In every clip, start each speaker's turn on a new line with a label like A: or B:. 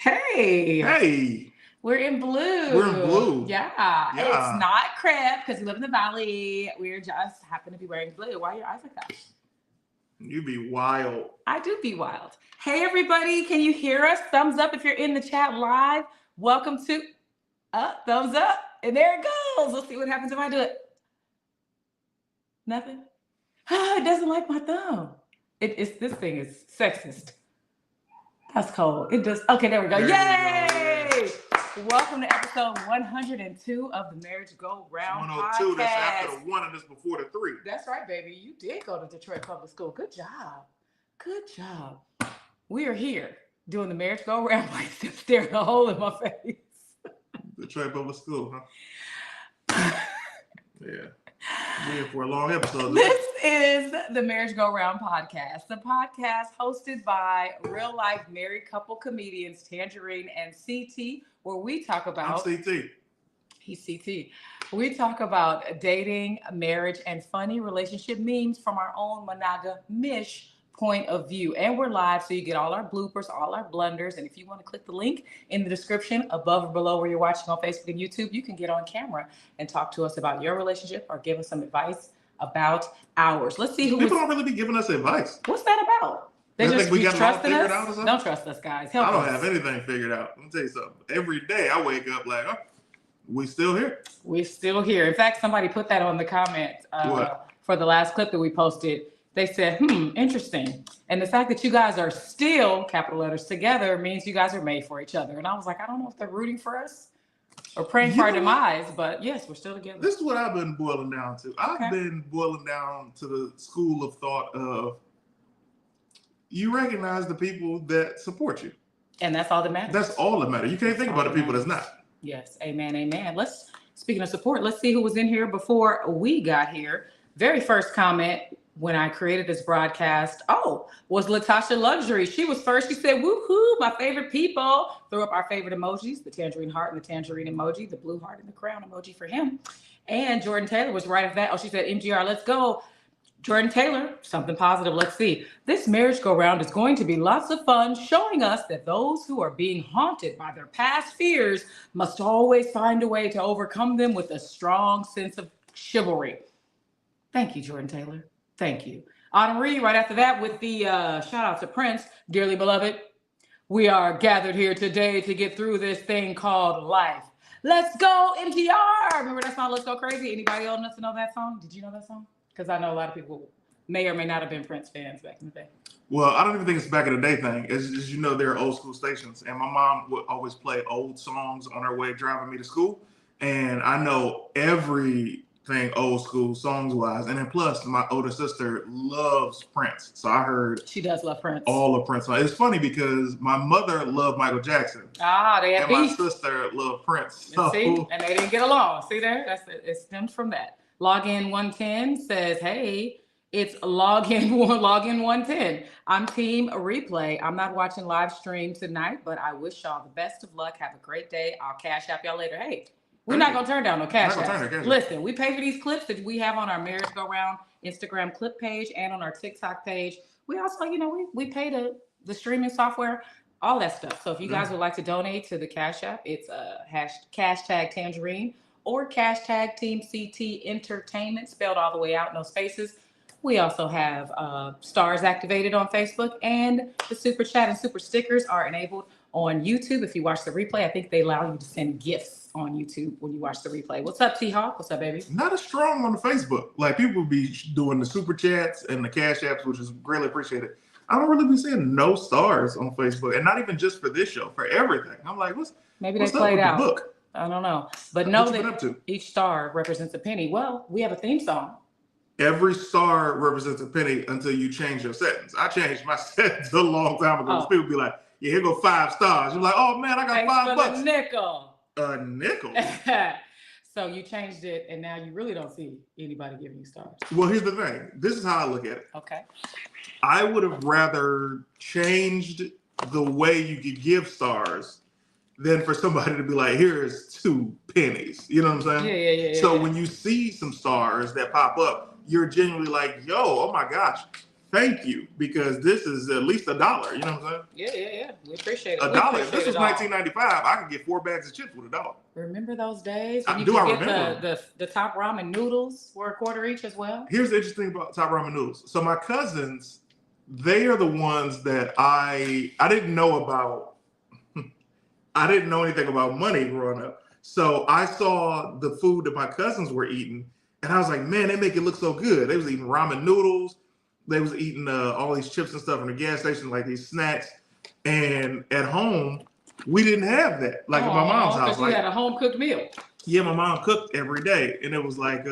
A: Hey,
B: Hey,
A: we're in blue.
B: we're in blue.
A: Yeah, it's
B: Yeah,
A: not crib because we live in the valley. We're just happen to be wearing blue. Why are your eyes like that?
B: you be wild.
A: I do be wild. Hey, everybody, can you hear us? Thumbs up if you're in the chat live. Welcome to thumbs up, and there it goes. Let's see what happens if I do it. Nothing. It doesn't like my thumb. It's this thing is sexist. That's cold. It does. Okay, there we go.
B: There you
A: Yay!
B: go.
A: Welcome to episode 102 of the Marriage Go Round
B: 102.
A: podcast.
B: That's after the one and it's before the three.
A: That's right, baby. You did go to Detroit Public School. Good job. Good job. We are here doing the Marriage Go Round by staring a hole in my face.
B: Detroit Public School, huh? Yeah. We're here for a long episode.
A: This is the Marriage Go Round podcast, the podcast hosted by real life married couple comedians Tanjareen and CT, where we talk about.
B: I'm CT.
A: He's CT. We talk about dating, marriage, and funny relationship memes from our own monogamish point of view. And we're live, so you get all our bloopers, all our blunders. And if you want to click the link in the description above or below where you're watching on Facebook and YouTube, you can get on camera and talk to us about your relationship or give us some advice about ours. Let's see who
B: People don't really be giving us advice.
A: What's that about? They
B: They
A: just
B: think we
A: be
B: got it all
A: trusting
B: figured
A: us.
B: out or something?
A: Don't trust us, guys. Help
B: I don't
A: us.
B: have anything figured out. Let me tell you something. Every day I wake up like, oh, we still here?
A: We're still here. In fact, somebody put that on the comments for the last clip that we posted. They said, interesting. And the fact that you guys are still, capital letters, together means you guys are made for each other. And I was like, I don't know if they're rooting for us or praying for our demise, but yes, we're still together.
B: This is what I've been boiling down to. I've been boiling down to the school of thought of you recognize the people that support you.
A: And that's all that matters.
B: That's all that matters. You can't think about the people that's not.
A: Yes, amen, amen. Speaking of support, let's see who was in here before we got here. Very first comment when I created this broadcast, was Latasha Luxury. She was first. She said, woohoo, my favorite people. Threw up our favorite emojis, the tangerine heart and the tangerine emoji, the blue heart and the crown emoji for him. And Jordan Taylor was right after that. Oh, she said, MGR, let's go. Jordan Taylor, something positive. Let's see. This marriage go round is going to be lots of fun, showing us that those who are being haunted by their past fears must always find a way to overcome them with a strong sense of chivalry. Thank you, Jordan Taylor. Thank you. Autumn Reed, right after that with the shout out to Prince. Dearly beloved, we are gathered here today to get through this thing called life. Let's go, MGR. Remember that song, Let's Go Crazy? Anybody old enough to know that song? Did you know that song? Because I know a lot of people may or may not have been Prince fans back in the day.
B: Well, I don't even think it's a back in the day thing. As you know, there are old school stations. And my mom would always play old songs on her way driving me to school. And I know everything old school songs wise. And then plus, my older sister loves Prince. So I heard
A: she does love Prince.
B: All of Prince. It's funny because my mother loved Michael Jackson.
A: They had
B: beef. My sister loved Prince.
A: So. And they didn't get along. See there? It stemmed from that. Login 110 says, hey, it's login 110. I'm team replay. I'm not watching live stream tonight, but I wish y'all the best of luck. Have a great day. I'll cash app y'all later. Hey, we're not going to turn down no cash app. Listen, we pay for these clips that we have on our Marriage Go Round Instagram clip page and on our TikTok page. We also, we pay the streaming software, all that stuff. So if you guys would like to donate to the cash app, it's hashtag Tanjareen. Or hashtag Team CT Entertainment, spelled all the way out, no spaces. We also have stars activated on Facebook, and the super chat and super stickers are enabled on YouTube. If you watch the replay, I think they allow you to send gifts on YouTube when you watch the replay. What's up, T-Hawk? What's up, baby?
B: Not as strong on the Facebook. Like, people be doing the super chats and the cash apps, which is greatly appreciated. I don't really be seeing no stars on Facebook, and not even just for this show, for everything. I'm like,
A: maybe
B: what's
A: they played
B: up with
A: out.
B: The book?
A: I don't know. But know that each star represents a penny. Well, we have a theme song.
B: Every star represents a penny until you change your sentence. I changed my sentence a long time ago. People be like, yeah, here go 5 stars. You're like, oh man, I got $5.
A: A nickel.
B: A nickel.
A: So you changed it, and now you really don't see anybody giving you stars.
B: Well, here's the thing. This is how I look at it.
A: Okay.
B: I would have rather changed the way you could give stars than for somebody to be like, here's 2 pennies. You know what I'm saying?
A: Yeah.
B: So when you see some stars that pop up, you're genuinely like, yo, oh my gosh, thank you, because this is at least $1. You know what I'm saying?
A: Yeah. We appreciate it.
B: $1. If this was 1995, I could get 4 bags of chips with $1.
A: Remember those days? When you
B: Do
A: could
B: I
A: get
B: remember?
A: the top ramen noodles were $1 each as well?
B: Here's the interesting about top ramen noodles. So my cousins, they are the ones that I didn't know about. I didn't know anything about money growing up. So I saw the food that my cousins were eating, and I was like, man, they make it look so good. They was eating ramen noodles. They was eating all these chips and stuff in the gas station, like these snacks. And at home, we didn't have that. Like at my mom's house.
A: Because you had a home cooked meal.
B: Yeah, my mom cooked every day. And it was like,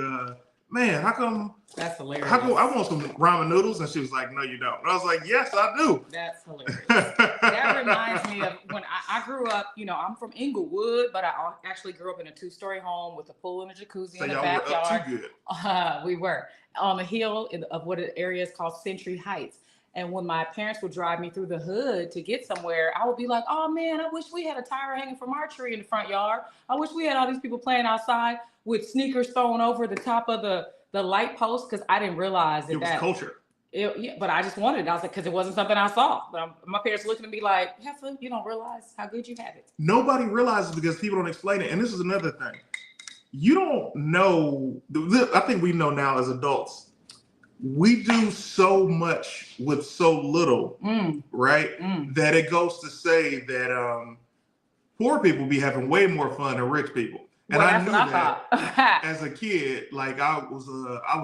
B: man, how come?
A: That's hilarious.
B: How come I want some ramen noodles? And she was like, no, you don't. And I was like, yes, I do.
A: That's hilarious. That reminds me of when I grew up, I'm from Inglewood, but I actually grew up in a 2-story home with a pool and a jacuzzi in the backyard.
B: Were up too good.
A: We were on the hill of what an area is called Century Heights. And when my parents would drive me through the hood to get somewhere, I would be like, oh man, I wish we had a tire hanging from our tree in the front yard. I wish we had all these people playing outside with sneakers thrown over the top of the light post, because I didn't realize that
B: it was culture.
A: Yeah, but I just wanted it. I was like, because it wasn't something I saw. But my parents looking at me like, Heifer, you don't realize how good you have it.
B: Nobody realizes because people don't explain it. And this is another thing. You don't know. I think we know now as adults. We do so much with so little, right? That it goes to say that poor people be having way more fun than rich people. And
A: well,
B: I knew that as a kid. Like I was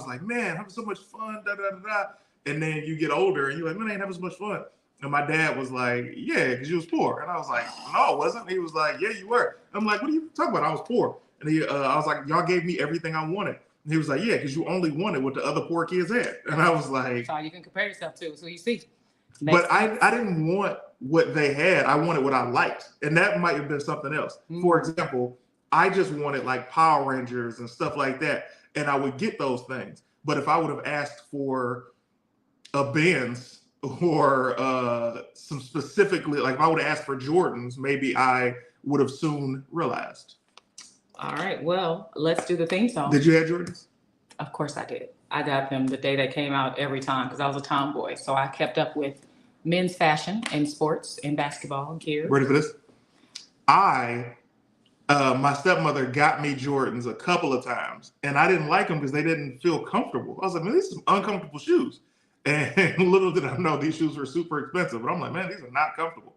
B: like, man, having so much fun, da da da da. And then you get older and you're like, man, I ain't having so much fun. And my dad was like, yeah, because you was poor. And I was like, no, I wasn't. He was like, yeah, you were. I'm like, what are you talking about? I was poor. And I was like, y'all gave me everything I wanted. And he was like, yeah, because you only wanted what the other poor kids had. And I was like,
A: that's all you can compare yourself to. So you see.
B: But I didn't want what they had. I wanted what I liked. And that might have been something else. For example, I just wanted like Power Rangers and stuff like that. And I would get those things. But if I would have asked for a Benz or some specifically, like if I would have asked for Jordans, maybe I would have soon realized.
A: All right, well, let's do the theme song.
B: Did you have Jordans?
A: Of course I did. I got them the day they came out every time because I was a tomboy. So I kept up with men's fashion and sports and basketball gear.
B: Ready for this? My stepmother got me Jordans a couple of times, and I didn't like them because they didn't feel comfortable. I was like, man, these are some uncomfortable shoes. And little did I know these shoes were super expensive. But I'm like, man, these are not comfortable.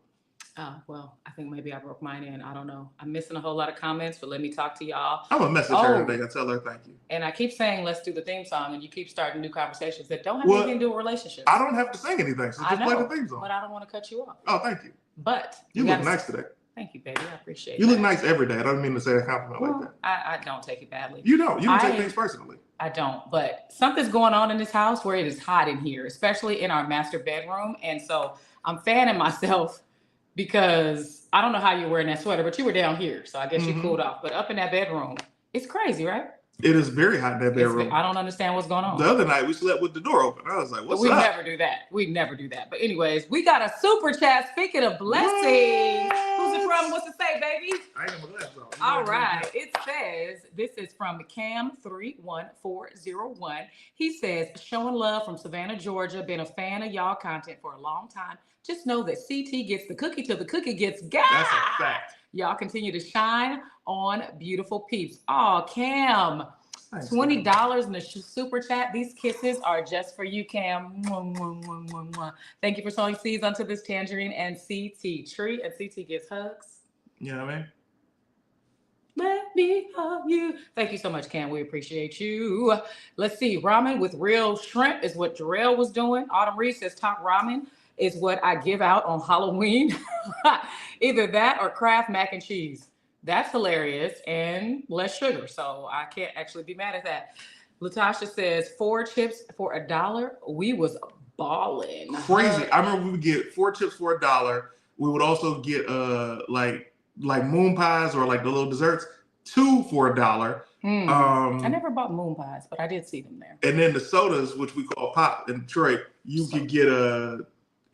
A: Well, I think maybe I broke mine in. I don't know. I'm missing a whole lot of comments, but let me talk to y'all.
B: I'm going to message her today and tell her thank you.
A: And I keep saying, let's do the theme song, and you keep starting new conversations that don't have anything to do with relationships.
B: I don't have to sing anything, so just play the theme song.
A: But I don't want to cut you off.
B: Oh, thank you.
A: But
B: you look nice today.
A: Thank you, baby. I appreciate it.
B: You look nice every day. I don't mean to say a compliment like that.
A: I don't take it badly.
B: You don't. You don't take things personally.
A: I don't. But something's going on in this house where it is hot in here, especially in our master bedroom. And so I'm fanning myself because I don't know how you're wearing that sweater, but you were down here. So I guess you cooled off. But up in that bedroom, it's crazy, right?
B: It is very hot in that bedroom.
A: I don't understand what's going on.
B: The other night, we slept with the door open. I was like, what's up?
A: We never do that. We never do that. But anyways, we got a super chat. Speaking of blessings, who's it from? What's it say, baby?
B: I ain't got my glasses on.
A: All right. It says, this is from Cam31401. He says, showing love from Savannah, Georgia. Been a fan of y'all content for a long time. Just know that CT gets the cookie till the cookie gets gas.
B: That's a fact.
A: Y'all continue to shine on beautiful peeps. Oh, Cam, $20 in the super chat. These kisses are just for you, Cam. Mwah, mwah, mwah, mwah, mwah. Thank you for sowing seeds onto this Tanjareen and CT tree. And CT gets hugs.
B: You know what I mean?
A: Let me hug you. Thank you so much, Cam. We appreciate you. Let's see. Ramen with real shrimp is what Jarrell was doing. Autumn Reed says top ramen is what I give out on Halloween. Either that or Kraft mac and cheese. That's hilarious and less sugar. So I can't actually be mad at that. Latasha says 4 chips for $1. We was balling.
B: Crazy. I remember we would get 4 chips for $1. We would also get like moon pies or like the little desserts, 2 for $1.
A: I never bought moon pies, but I did see them there.
B: And then the sodas, which we call pop in Detroit, you could get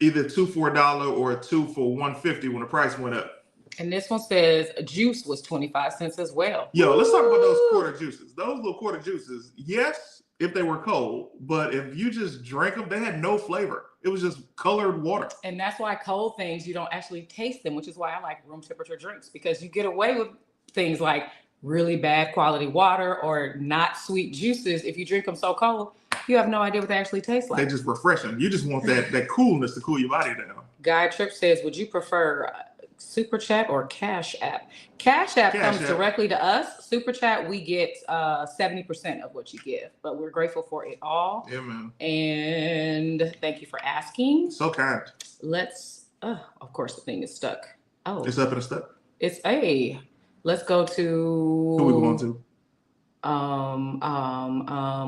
B: either 2 for $1 or 2 for $1.50 when the price went up.
A: And this one says juice was 25 cents as well.
B: Yo, let's talk about those quarter juices. Those little quarter juices, yes, if they were cold, but if you just drank them, they had no flavor. It was just colored water.
A: And that's why cold things, you don't actually taste them, which is why I like room temperature drinks, because you get away with things like really bad quality water or not sweet juices. If you drink them so cold, you have no idea what they actually taste like.
B: They just refreshing. You just want that coolness to cool your body down.
A: Guy Tripp says, would you prefer Super Chat or Cash App? Cash App comes directly to us. Super Chat, we get 70% of what you give, but we're grateful for it all.
B: Yeah, man.
A: And thank you for asking.
B: So kind.
A: Let's, of course, the thing is stuck. Oh,
B: it's up and it's stuck.
A: It's A. Let's go to.
B: Who we going to?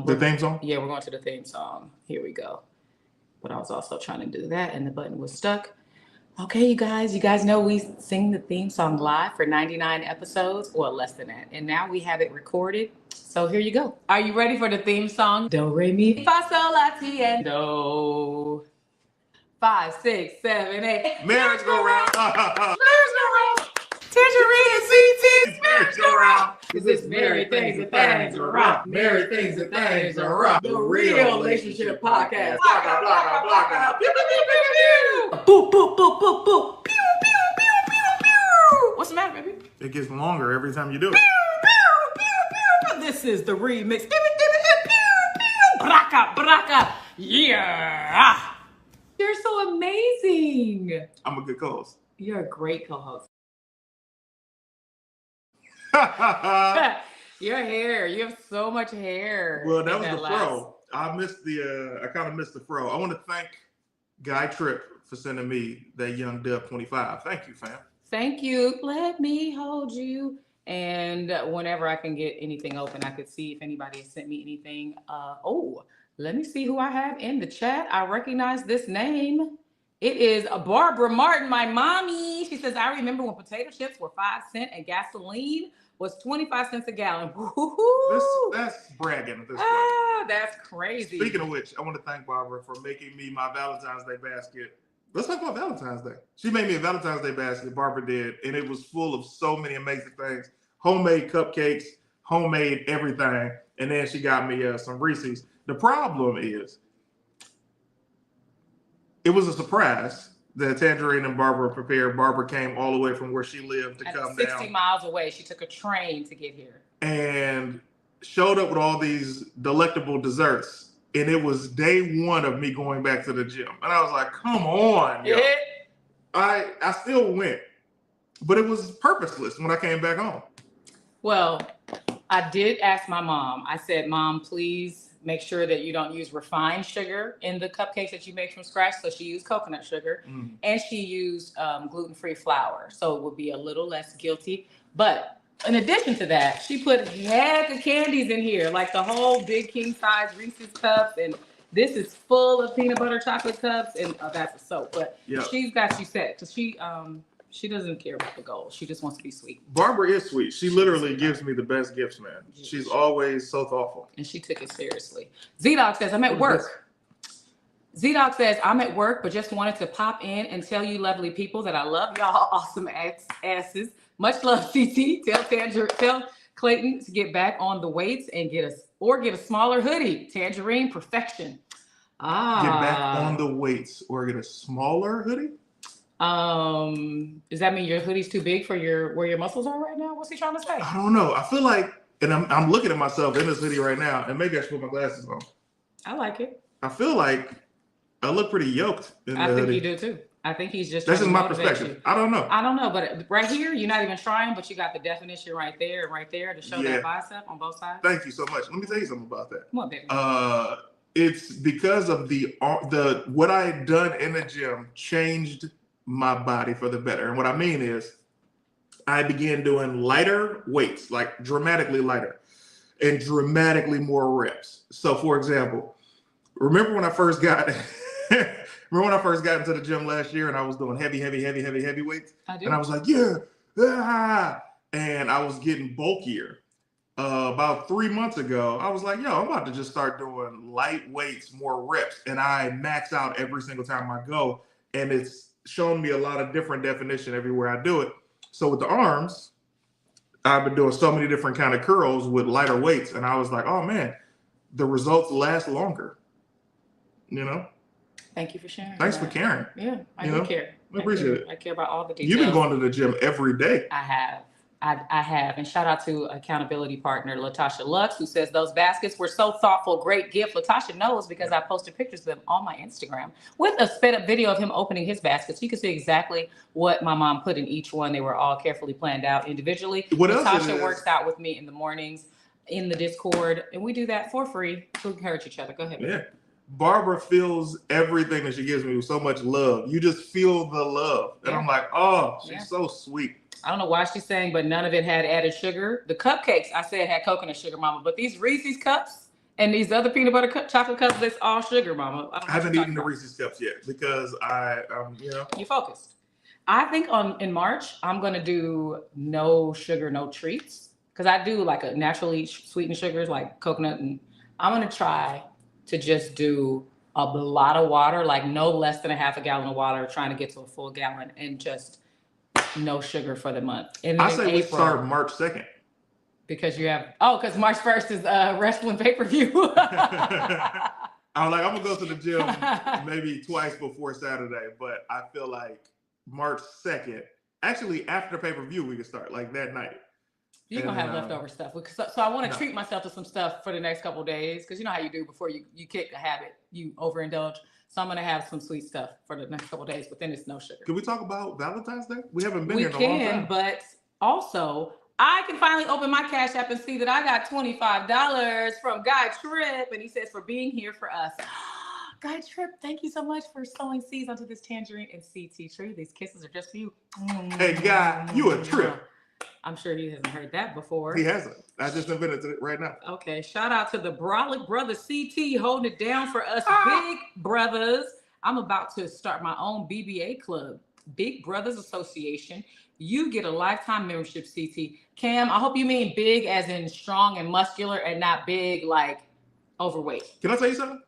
B: The theme song?
A: Yeah, we're going to the theme song. Here we go. But I was also trying to do that and the button was stuck. Okay, you guys know we sing the theme song live for 99 episodes, or less than that. And now we have it recorded. So here you go. Are you ready for the theme song? Do, re, mi, fa, sol, la, ti, and do. 5, 6, 7, 8.
B: Marriage go round.
A: Marriage go round. Tanjareen and CT.
B: Marriage go round.
A: Cause it's married things and things are rough. Married things and things are rough. The Real Relationship Podcast.
B: Blocka, blocka, blocka.
A: Pew, pew, pew, pew, pew. Boop, boop, boop, boop, boop. Pew, pew, pew, pew, pew. What's the matter, baby?
B: It gets longer every time you do it.
A: Pew, pew, pew, pew. This is the remix. Pew, pew, pew, pew. Braka, braka. Yeah. You're so amazing.
B: I'm a good co-host.
A: You're a great co-host. Your hair, you have so much hair.
B: Well, that was the fro. I kind of missed the fro. I want to thank Gui Tripp for sending me that Young Dub 25. Thank you, fam.
A: Thank you. Let me hold you. And whenever I can get anything open, I could see if anybody has sent me anything. Let me see who I have in the chat. I recognize this name. It is Barbara Martin, my mommy. She says, I remember when potato chips were 5 cents and gasoline was 25 cents a gallon.
B: That's bragging at this point.
A: That's crazy.
B: Speaking of which, I want to thank Barbara for making me my Valentine's Day basket. Let's talk about Valentine's Day. She made me a Valentine's Day basket, Barbara did, and it was full of so many amazing things. Homemade cupcakes, homemade everything. And then she got me some Reese's. The problem is, it was a surprise that Tanjareen and Barbara prepared. Barbara came all the way from where she lived to come
A: 60
B: down.
A: 60 miles away. She took a train to get here.
B: And showed up with all these delectable desserts. And it was day one of me going back to the gym. And I was like, come on, yo. I still went. But it was purposeless when I came back home.
A: Well, I did ask my mom. I said, Mom, please make sure that you don't use refined sugar in the cupcakes that you make from scratch. So she used coconut sugar and she used gluten-free flour. So it would be a little less guilty. But in addition to that, she put heck of candies in here, like the whole big king size Reese's cups. And this is full of peanut butter chocolate cups. And that's a soap. But she's got you set because she doesn't care about the goal. She just wants to be sweet.
B: Barbara is sweet. She literally gives me the best gifts, man. She's always so thoughtful.
A: And she took it seriously. Z-Dog says, I'm at work. Z-Dog says, I'm at work, but just wanted to pop in and tell you lovely people that I love y'all awesome asses. Much love, CT. Tell Clayton to get back on the weights and get a smaller hoodie. Tanjareen, perfection.
B: Get back on the weights or get a smaller hoodie?
A: Does that mean your hoodie's too big for where your muscles are right now? What's he trying to say?
B: I don't know. I feel like, and I'm looking at myself in this hoodie right now, and maybe I should put my glasses on.
A: I like it.
B: I feel like I look pretty yoked in the hoodie.
A: I think you do too. I think he's just.
B: That's just my perspective. I don't know. But
A: right here, you're not even trying, but you got the definition right there and right there to show that bicep on both sides.
B: Thank you so much. Let me tell you something about that.
A: Come on, baby.
B: It's because of the what I had done in the gym changed my body for the better. And what I mean is I began doing lighter weights, like dramatically lighter and dramatically more reps. So for example, remember when I first got into the gym last year and I was doing heavy weights?
A: I do.
B: And I was like, and I was getting bulkier. About 3 months ago, I was like, yo, I'm about to just start doing light weights, more reps. And I max out every single time I go. And it's shown me a lot of different definition everywhere I do it. So with the arms, I've been doing so many different kind of curls with lighter weights. And I was like, oh man, the results last longer. You know.
A: Thank you for sharing.
B: Thanks for caring.
A: Yeah, I do care.
B: I appreciate it.
A: I care about all the details.
B: You've been going to the gym every day.
A: I have. I have. And shout out to accountability partner Latasha Lux, who says those baskets were so thoughtful. Great gift. Latasha knows because I posted pictures of them on my Instagram with a sped up video of him opening his baskets. You can see exactly what my mom put in each one. They were all carefully planned out individually.
B: What
A: Latasha works out with me in the mornings in the Discord, and we do that for free to encourage each other. Go ahead.
B: Yeah. Barbara feels everything that she gives me with so much love. You just feel the love. And I'm like, oh, she's so sweet.
A: I don't know why she's saying, but none of it had added sugar. The cupcakes, I said, had coconut sugar, mama. But these Reese's cups and these other peanut butter chocolate cups, that's all sugar, mama. I
B: haven't eaten the Reese's cups yet because you
A: focused. I think in March, I'm going to do no sugar, no treats. Because I do like a naturally sweetened sugars like coconut. And I'm going to try to just do a lot of water, like no less than a half a gallon of water, trying to get to a full gallon and just no sugar for the month. And
B: I say we start March 2nd.
A: Because you have, because March 1st is wrestling pay-per-view.
B: I'm like, I'm going to go to the gym maybe twice before Saturday, but I feel like March 2nd, actually after pay-per-view, we can start like that night.
A: You're going to have leftover stuff. So I want to treat myself to some stuff for the next couple of days. Because you know how you do before you kick a habit, you overindulge. So I'm going to have some sweet stuff for the next couple of days, but then it's no sugar.
B: Can we talk about Valentine's Day? We haven't been here in a long time.
A: But also, I can finally open my Cash App and see that I got $25 from Gui Tripp. And he says, for being here for us. Gui Tripp, thank you so much for sowing seeds onto this tangerine and CT tree. These kisses are just for you.
B: Hey, Guy, you a trip.
A: I'm sure he hasn't heard that before.
B: He hasn't. I just invented it right now.
A: Okay. Shout out to the Brolic Brothers CT holding it down for us big brothers. I'm about to start my own BBA club, Big Brothers Association. You get a lifetime membership, CT. Cam, I hope you mean big as in strong and muscular and not big like overweight.
B: Can I tell you something?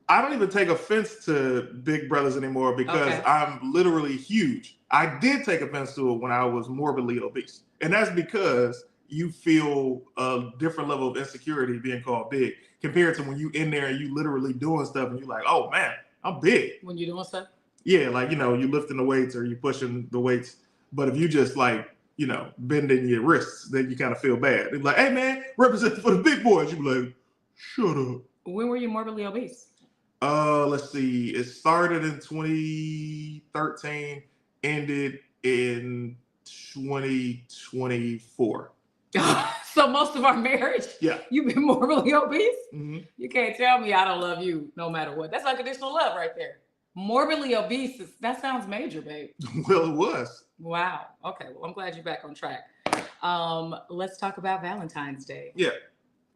B: I don't even take offense to Big Brothers anymore because I'm literally huge. I did take offense to it when I was morbidly obese. And that's because you feel a different level of insecurity being called big compared to when you in there and you literally doing stuff and you're like, oh man, I'm big.
A: When you doing stuff?
B: Yeah, like, you lifting the weights or you pushing the weights. But if you just like, bending your wrists, then you kind of feel bad. It's like, hey man, represent for the big boys. You be like, shut up.
A: When were you morbidly obese?
B: Let's see. It started in 2013, ended in 2024.
A: So most of our marriage, you've been morbidly obese? Mm-hmm. You can't tell me I don't love you no matter what. That's unconditional love right there. Morbidly obese, that sounds major, babe.
B: Well, it was.
A: Wow. Okay. Well, I'm glad you're back on track. Let's talk about Valentine's Day.
B: Yeah.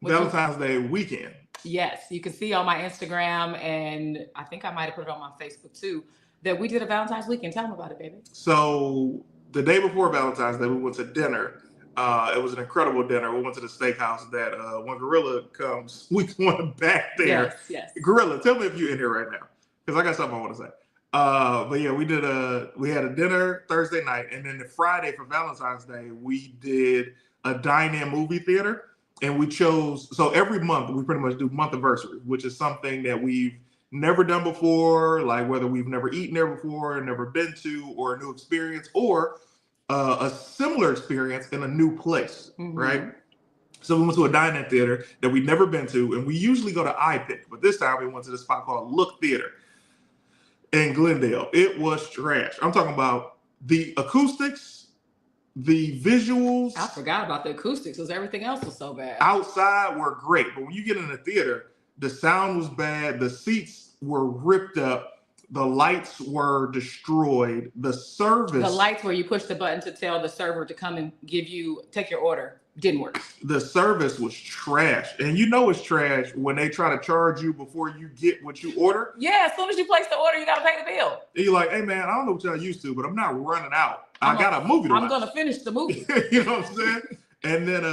B: Valentine's Day weekend.
A: Yes. You can see on my Instagram, and I think I might have put it on my Facebook too, that we did a Valentine's weekend. Tell them about it, baby.
B: So the day before Valentine's Day, we went to dinner. It was an incredible dinner. We went to the steakhouse that when Gorilla comes, we going back there.
A: Yes.
B: Gorilla, tell me if you're in here right now, because I got something I want to say. But yeah, we had a dinner Thursday night, and then the Friday for Valentine's Day, we did a dine-in movie theater. And we chose, so every month we pretty much do month anniversary, which is something that we've never done before, like whether we've never eaten there before, never been to, or a new experience, or a similar experience in a new place, right? So we went to a dine-in theater that we'd never been to, and we usually go to iPick, but this time we went to this spot called Look Theater in Glendale. It was trash. I'm talking about the acoustics, the visuals.
A: I forgot about the acoustics because everything else was so bad.
B: Outside were great, but when you get in the theater, the sound was bad. The seats were ripped up. The lights were destroyed. The service.
A: The lights where you push the button to tell the server to come and take your order didn't work.
B: The service was trash. And it's trash when they try to charge you before you get what you order.
A: Yeah, as soon as you place the order, you got to pay the bill.
B: And you're like, hey man, I don't know what y'all used to, but I'm not running out. I got a movie to watch.
A: I'm going to finish the movie.
B: You know what I'm saying? And then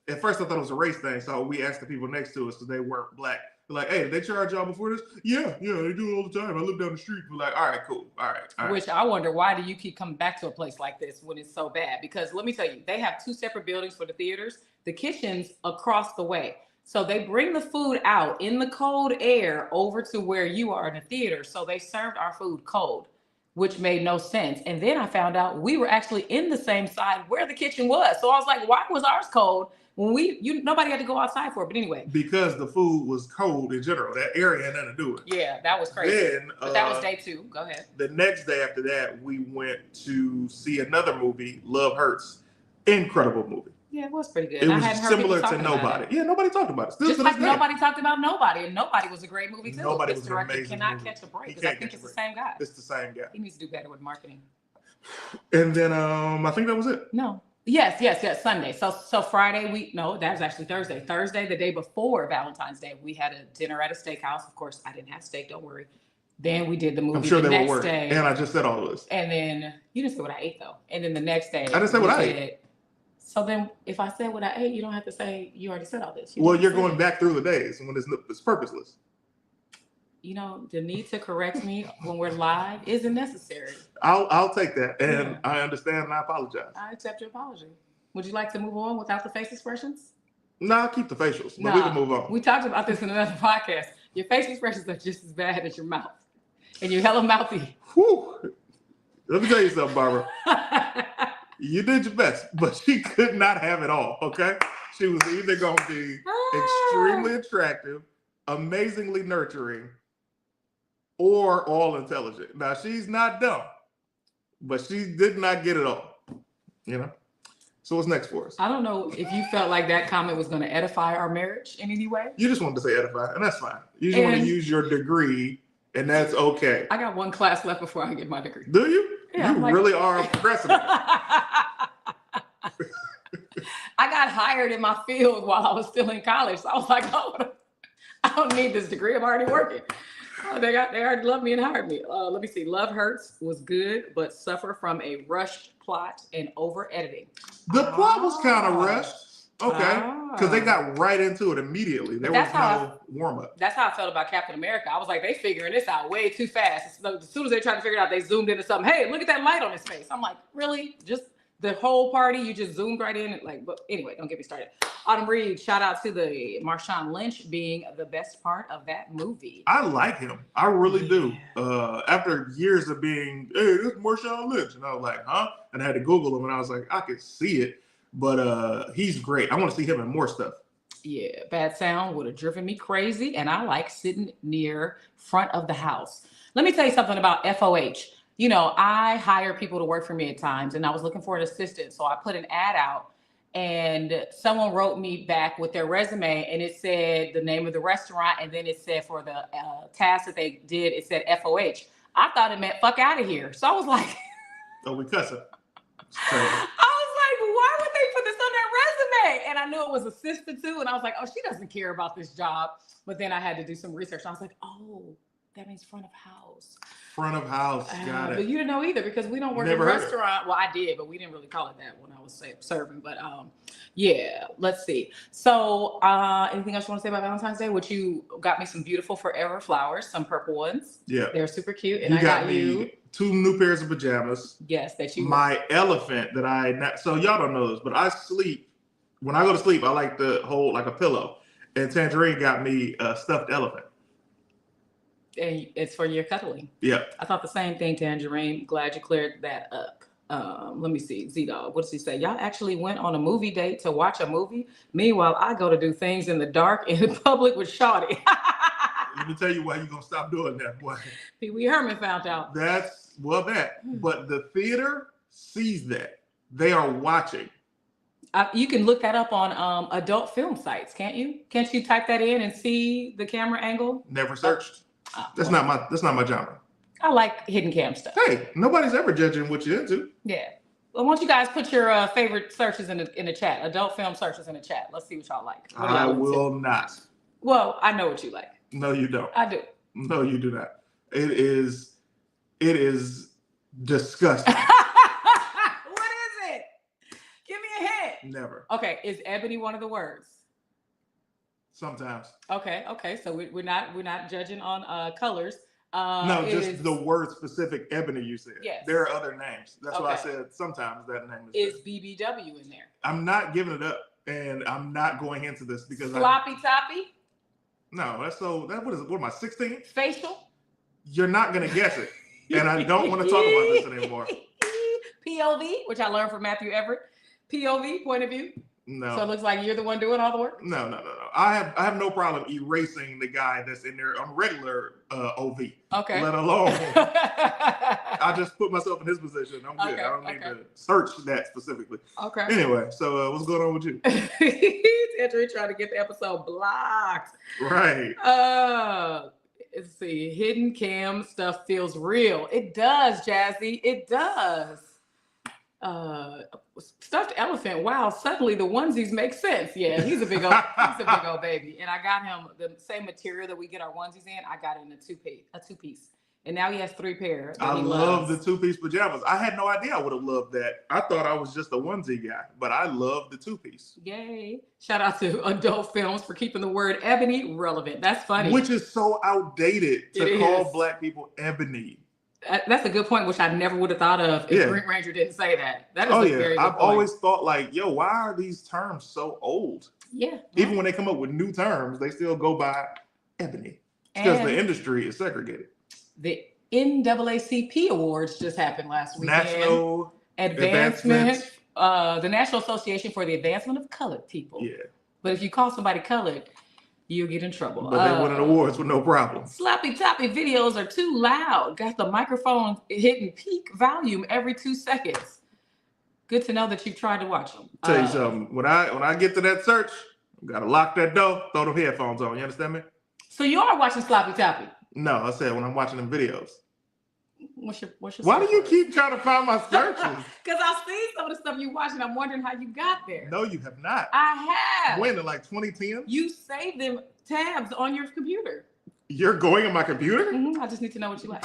B: at first I thought it was a race thing. So we asked the people next to us because they weren't black. They're like, hey, did they charge y'all before this? Yeah, they do it all the time. I live down the street. We're like, all right, cool. All right.
A: Which I wonder, why do you keep coming back to a place like this when it's so bad? Because let me tell you, they have two separate buildings for the theaters. The kitchen's across the way. So they bring the food out in the cold air over to where you are in the theater. So they served our food cold, which made no sense. And then I found out we were actually in the same side where the kitchen was. So I was like, why was ours cold when nobody had to go outside for it? But anyway.
B: Because the food was cold in general. That area had nothing to do with it.
A: Yeah, that was crazy.
B: Then,
A: but that was day 2. Go ahead.
B: The next day after that, we went to see another movie, Love Hurts. Incredible movie.
A: Yeah, it was pretty good.
B: It was similar to Nobody. Yeah, nobody talked about it. Still
A: just like nobody talked about Nobody, and Nobody was a great movie too.
B: Nobody
A: this
B: was an amazing
A: cannot
B: movie.
A: catch a break because I think it's the same guy.
B: It's the same guy.
A: He needs to do better with marketing.
B: And then I think that was it.
A: No. Yes. Sunday. So Friday that was actually Thursday. Thursday, the day before Valentine's Day, we had a dinner at a steakhouse. Of course, I didn't have steak. Don't worry. Then we did the movie.
B: I'm sure
A: the
B: they
A: next
B: were working.
A: day.
B: And I just said all of this.
A: And then you didn't say what I ate though. And then the next day,
B: I didn't say what I ate.
A: So then, if I said what I ate, you don't have to say you already said all this.
B: You're going back through the days when it's purposeless.
A: You know, the need to correct me when we're live isn't necessary.
B: I'll take that, and I understand, and I apologize.
A: I accept your apology. Would you like to move on without the face expressions?
B: No, I'll keep the facials, but we can move on.
A: We talked about this in another podcast. Your face expressions are just as bad as your mouth, and you're hella mouthy.
B: Whew. Let me tell you something, Barbara. You did your best, but she could not have it all, okay? She was either going to be extremely attractive, amazingly nurturing, or all intelligent. Now, she's not dumb, but she did not get it all, you know? So what's next for us?
A: I don't know if you felt like that comment was going to edify our marriage in any way.
B: You just wanted to say edify, and that's fine. You just want to use your degree, and that's okay.
A: I got one class left before I get my degree.
B: Do you?
A: Yeah,
B: you really are a procrastinator.
A: I got hired in my field while I was still in college. So I was like, oh, I don't need this degree. I'm already working. Oh, they already loved me and hired me. Let me see. Love Hurts was good, but suffer from a rushed plot and over editing.
B: The plot was kind of rushed. Okay. Because they got right into it immediately. There was no warm up.
A: That's how I felt about Captain America. I was like, they figuring this out way too fast. So as soon as they tried to figure it out, they zoomed into something. Hey, look at that light on his face. I'm like, really? Just the whole party? You just zoomed right in? But anyway, don't get me started. Autumn Reed, shout out to the Marshawn Lynch being the best part of that movie.
B: I like him. I really do. After years of being, hey, this is Marshawn Lynch. And I was like, huh? And I had to Google him and I was like, I could see it. But he's great. I want to see him in more stuff. Yeah,
A: Bad Sound would have driven me crazy. And I like sitting near front of the house. Let me tell you something about FOH. You know, I hire people to work for me at times, and I was looking for an assistant. So I put an ad out, and someone wrote me back with their resume, and it said the name of the restaurant, and then it said for the task that they did, it said FOH. I thought it meant fuck out of here. So I was like,
B: oh, we cussing.
A: Why would they put this on their resume? And I knew it was assistant too. And I was like, oh, she doesn't care about this job. But then I had to do some research. I was like, oh, that means front of house.
B: Front of house. Got it.
A: But you didn't know either because we don't work in a restaurant. Well, I did, but we didn't really call it that when I was serving. But yeah, let's see. So anything else you want to say about Valentine's Day? Which you got me some beautiful forever flowers, some purple ones.
B: Yeah.
A: They're super cute. And I got you
B: 2 new pairs of pajamas.
A: Yes, that you.
B: My elephant that so y'all don't know this, but I sleep. When I go to sleep, I like to hold like a pillow. And Tanjareen got me a stuffed elephant.
A: And it's for your cuddling.
B: Yeah.
A: I thought the same thing, Tanjareen. Glad you cleared that up. Let me see. Z-Dog, what does he say? Y'all actually went on a movie date to watch a movie? Meanwhile, I go to do things in the dark in public with Shawty.
B: Let me tell you why you're going to stop doing that, boy.
A: Pee Wee Herman found out.
B: But the theater sees that. They are watching.
A: You can look that up on adult film sites, can't you? Can't you type that in and see the camera angle?
B: Never searched. That's not my genre.
A: I like hidden cam stuff.
B: Hey, nobody's ever judging what you're into.
A: Yeah. Well, why don't you guys put your favorite searches in the chat, adult film searches in the chat. Let's see what y'all like.
B: I will not.
A: Well, I know what you like.
B: No, you don't.
A: I do.
B: No, you do not. It is disgusting.
A: What is it? Give me a hint.
B: Never.
A: Okay, is ebony one of the words?
B: Sometimes.
A: Okay. So we're not judging on colors.
B: No, just the word specific ebony you said.
A: Yes.
B: There are other names. That's why I said sometimes that name
A: is BBW in there.
B: I'm not giving it up. and I'm not going into this because
A: Sloppy toppy?
B: No, that's so. That what is it? What am I? 16?
A: Facial?
B: You're not gonna guess it, and I don't want to talk about this anymore.
A: POV, which I learned from Matthew Everett. POV, point of view.
B: No.
A: So it looks like you're the one doing all the work?
B: No. I have no problem erasing the guy that's in there on regular OV.
A: Okay.
B: Let alone, I just put myself in his position. I'm good.
A: Okay,
B: I don't need to search that specifically.
A: Okay.
B: Anyway, so what's going on with you?
A: Tanjareen trying to get the episode blocked.
B: Right.
A: Let's see. Hidden cam stuff feels real. It does, Jazzy. It does. Stuffed elephant. Wow, suddenly the onesies make sense. Yeah, he's a big old baby. And I got him the same material that we get our onesies in. I got it in a two piece. And now he has 3 pair.
B: I love the 2-piece pajamas. I had no idea I would have loved that. I thought I was just a onesie guy, but I love the 2-piece.
A: Yay. Shout out to Adult Films for keeping the word ebony relevant. That's funny.
B: Which is so outdated to call Black people ebony.
A: That's a good point, which I never would have thought of if Green Ranger didn't say that. That is very good
B: I've
A: point.
B: always thought like, yo, why are these terms so old?
A: Yeah.
B: Even when they come up with new terms, they still go by ebony. Because the industry is segregated.
A: The NAACP awards just happened last weekend.
B: National
A: Advancement. The National Association for the Advancement of Colored People.
B: Yeah.
A: But if you call somebody colored, you'll get in trouble.
B: But they win an awards with no problem.
A: Sloppy toppy videos are too loud. Got the microphone hitting peak volume every 2 seconds. Good to know that you've tried to watch them.
B: Tell you something. When I get to that search, I gotta lock that door, throw them headphones on. You understand me?
A: So you are watching Sloppy Toppy?
B: No, I said when I'm watching them videos.
A: What's your
B: Why do you keep trying to find my searches?
A: Because I've seen some of the stuff you watching. I'm wondering how you got there.
B: No, you have not.
A: I have.
B: When, in like 2010?
A: You saved them tabs on your computer.
B: You're going on my computer?
A: Mm-hmm. I just need to know what you like.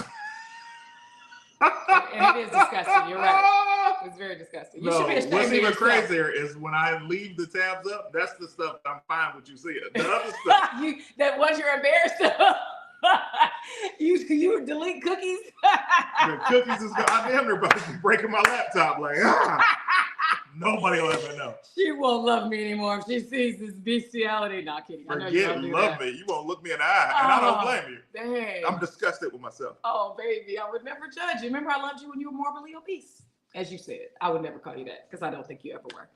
A: And it is disgusting. You're right. It's very disgusting. You should be ashamed
B: what's
A: of
B: even
A: yourself.
B: crazier is when I leave the tabs up, that's the stuff I'm fine with you seeing. The other stuff.
A: That was you're embarrassed of. you delete cookies?
B: The cookies is I damn near about to be breaking my laptop. Like, nobody will ever know.
A: She won't love me anymore if she sees this bestiality. Not kidding.
B: Forget love me. You won't look me in the eye. And I don't blame you.
A: Dang.
B: I'm disgusted with myself.
A: Oh, baby. I would never judge you. Remember, I loved you when you were morbidly obese. As you said. I would never call you that because I don't think you ever were.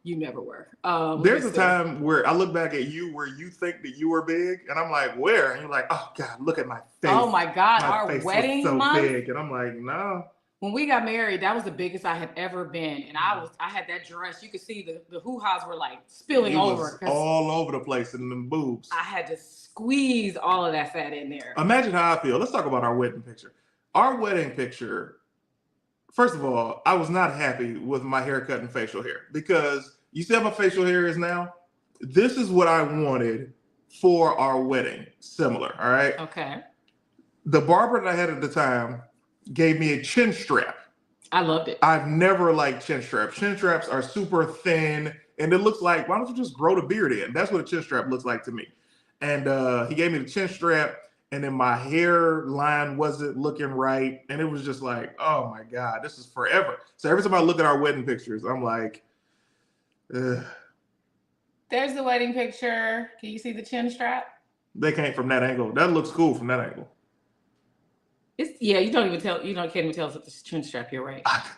A: You never were.
B: There's a time where I look back at you where you think that you were big, and I'm like, where? And you're like, oh God, look at my face.
A: Oh my God, our
B: face
A: wedding
B: was so
A: month.
B: big, and I'm like, no.
A: When we got married, that was the biggest I had ever been, and I had that dress. You could see the hoo-ha's were like spilling over.
B: All over the place in them boobs.
A: I had to squeeze all of that fat in there.
B: Imagine how I feel. Let's talk about our wedding picture. Our wedding picture. First of all, I was not happy with my haircut and facial hair because. You see how my facial hair is now? This is what I wanted for our wedding. Similar, all right?
A: Okay.
B: The barber that I had at the time gave me a chin strap.
A: I loved it.
B: I've never liked chin straps. Chin straps are super thin, and it looks like, why don't you just grow the beard in? That's what a chin strap looks like to me. And he gave me the chin strap, and then my hairline wasn't looking right. And it was just like, oh my God, this is forever. So every time I look at our wedding pictures, I'm like, ugh.
A: There's the wedding picture. Can you see the chin strap?
B: They came from that angle. That looks cool from that angle.
A: You can't even tell if it's chin strap here, right?
B: I can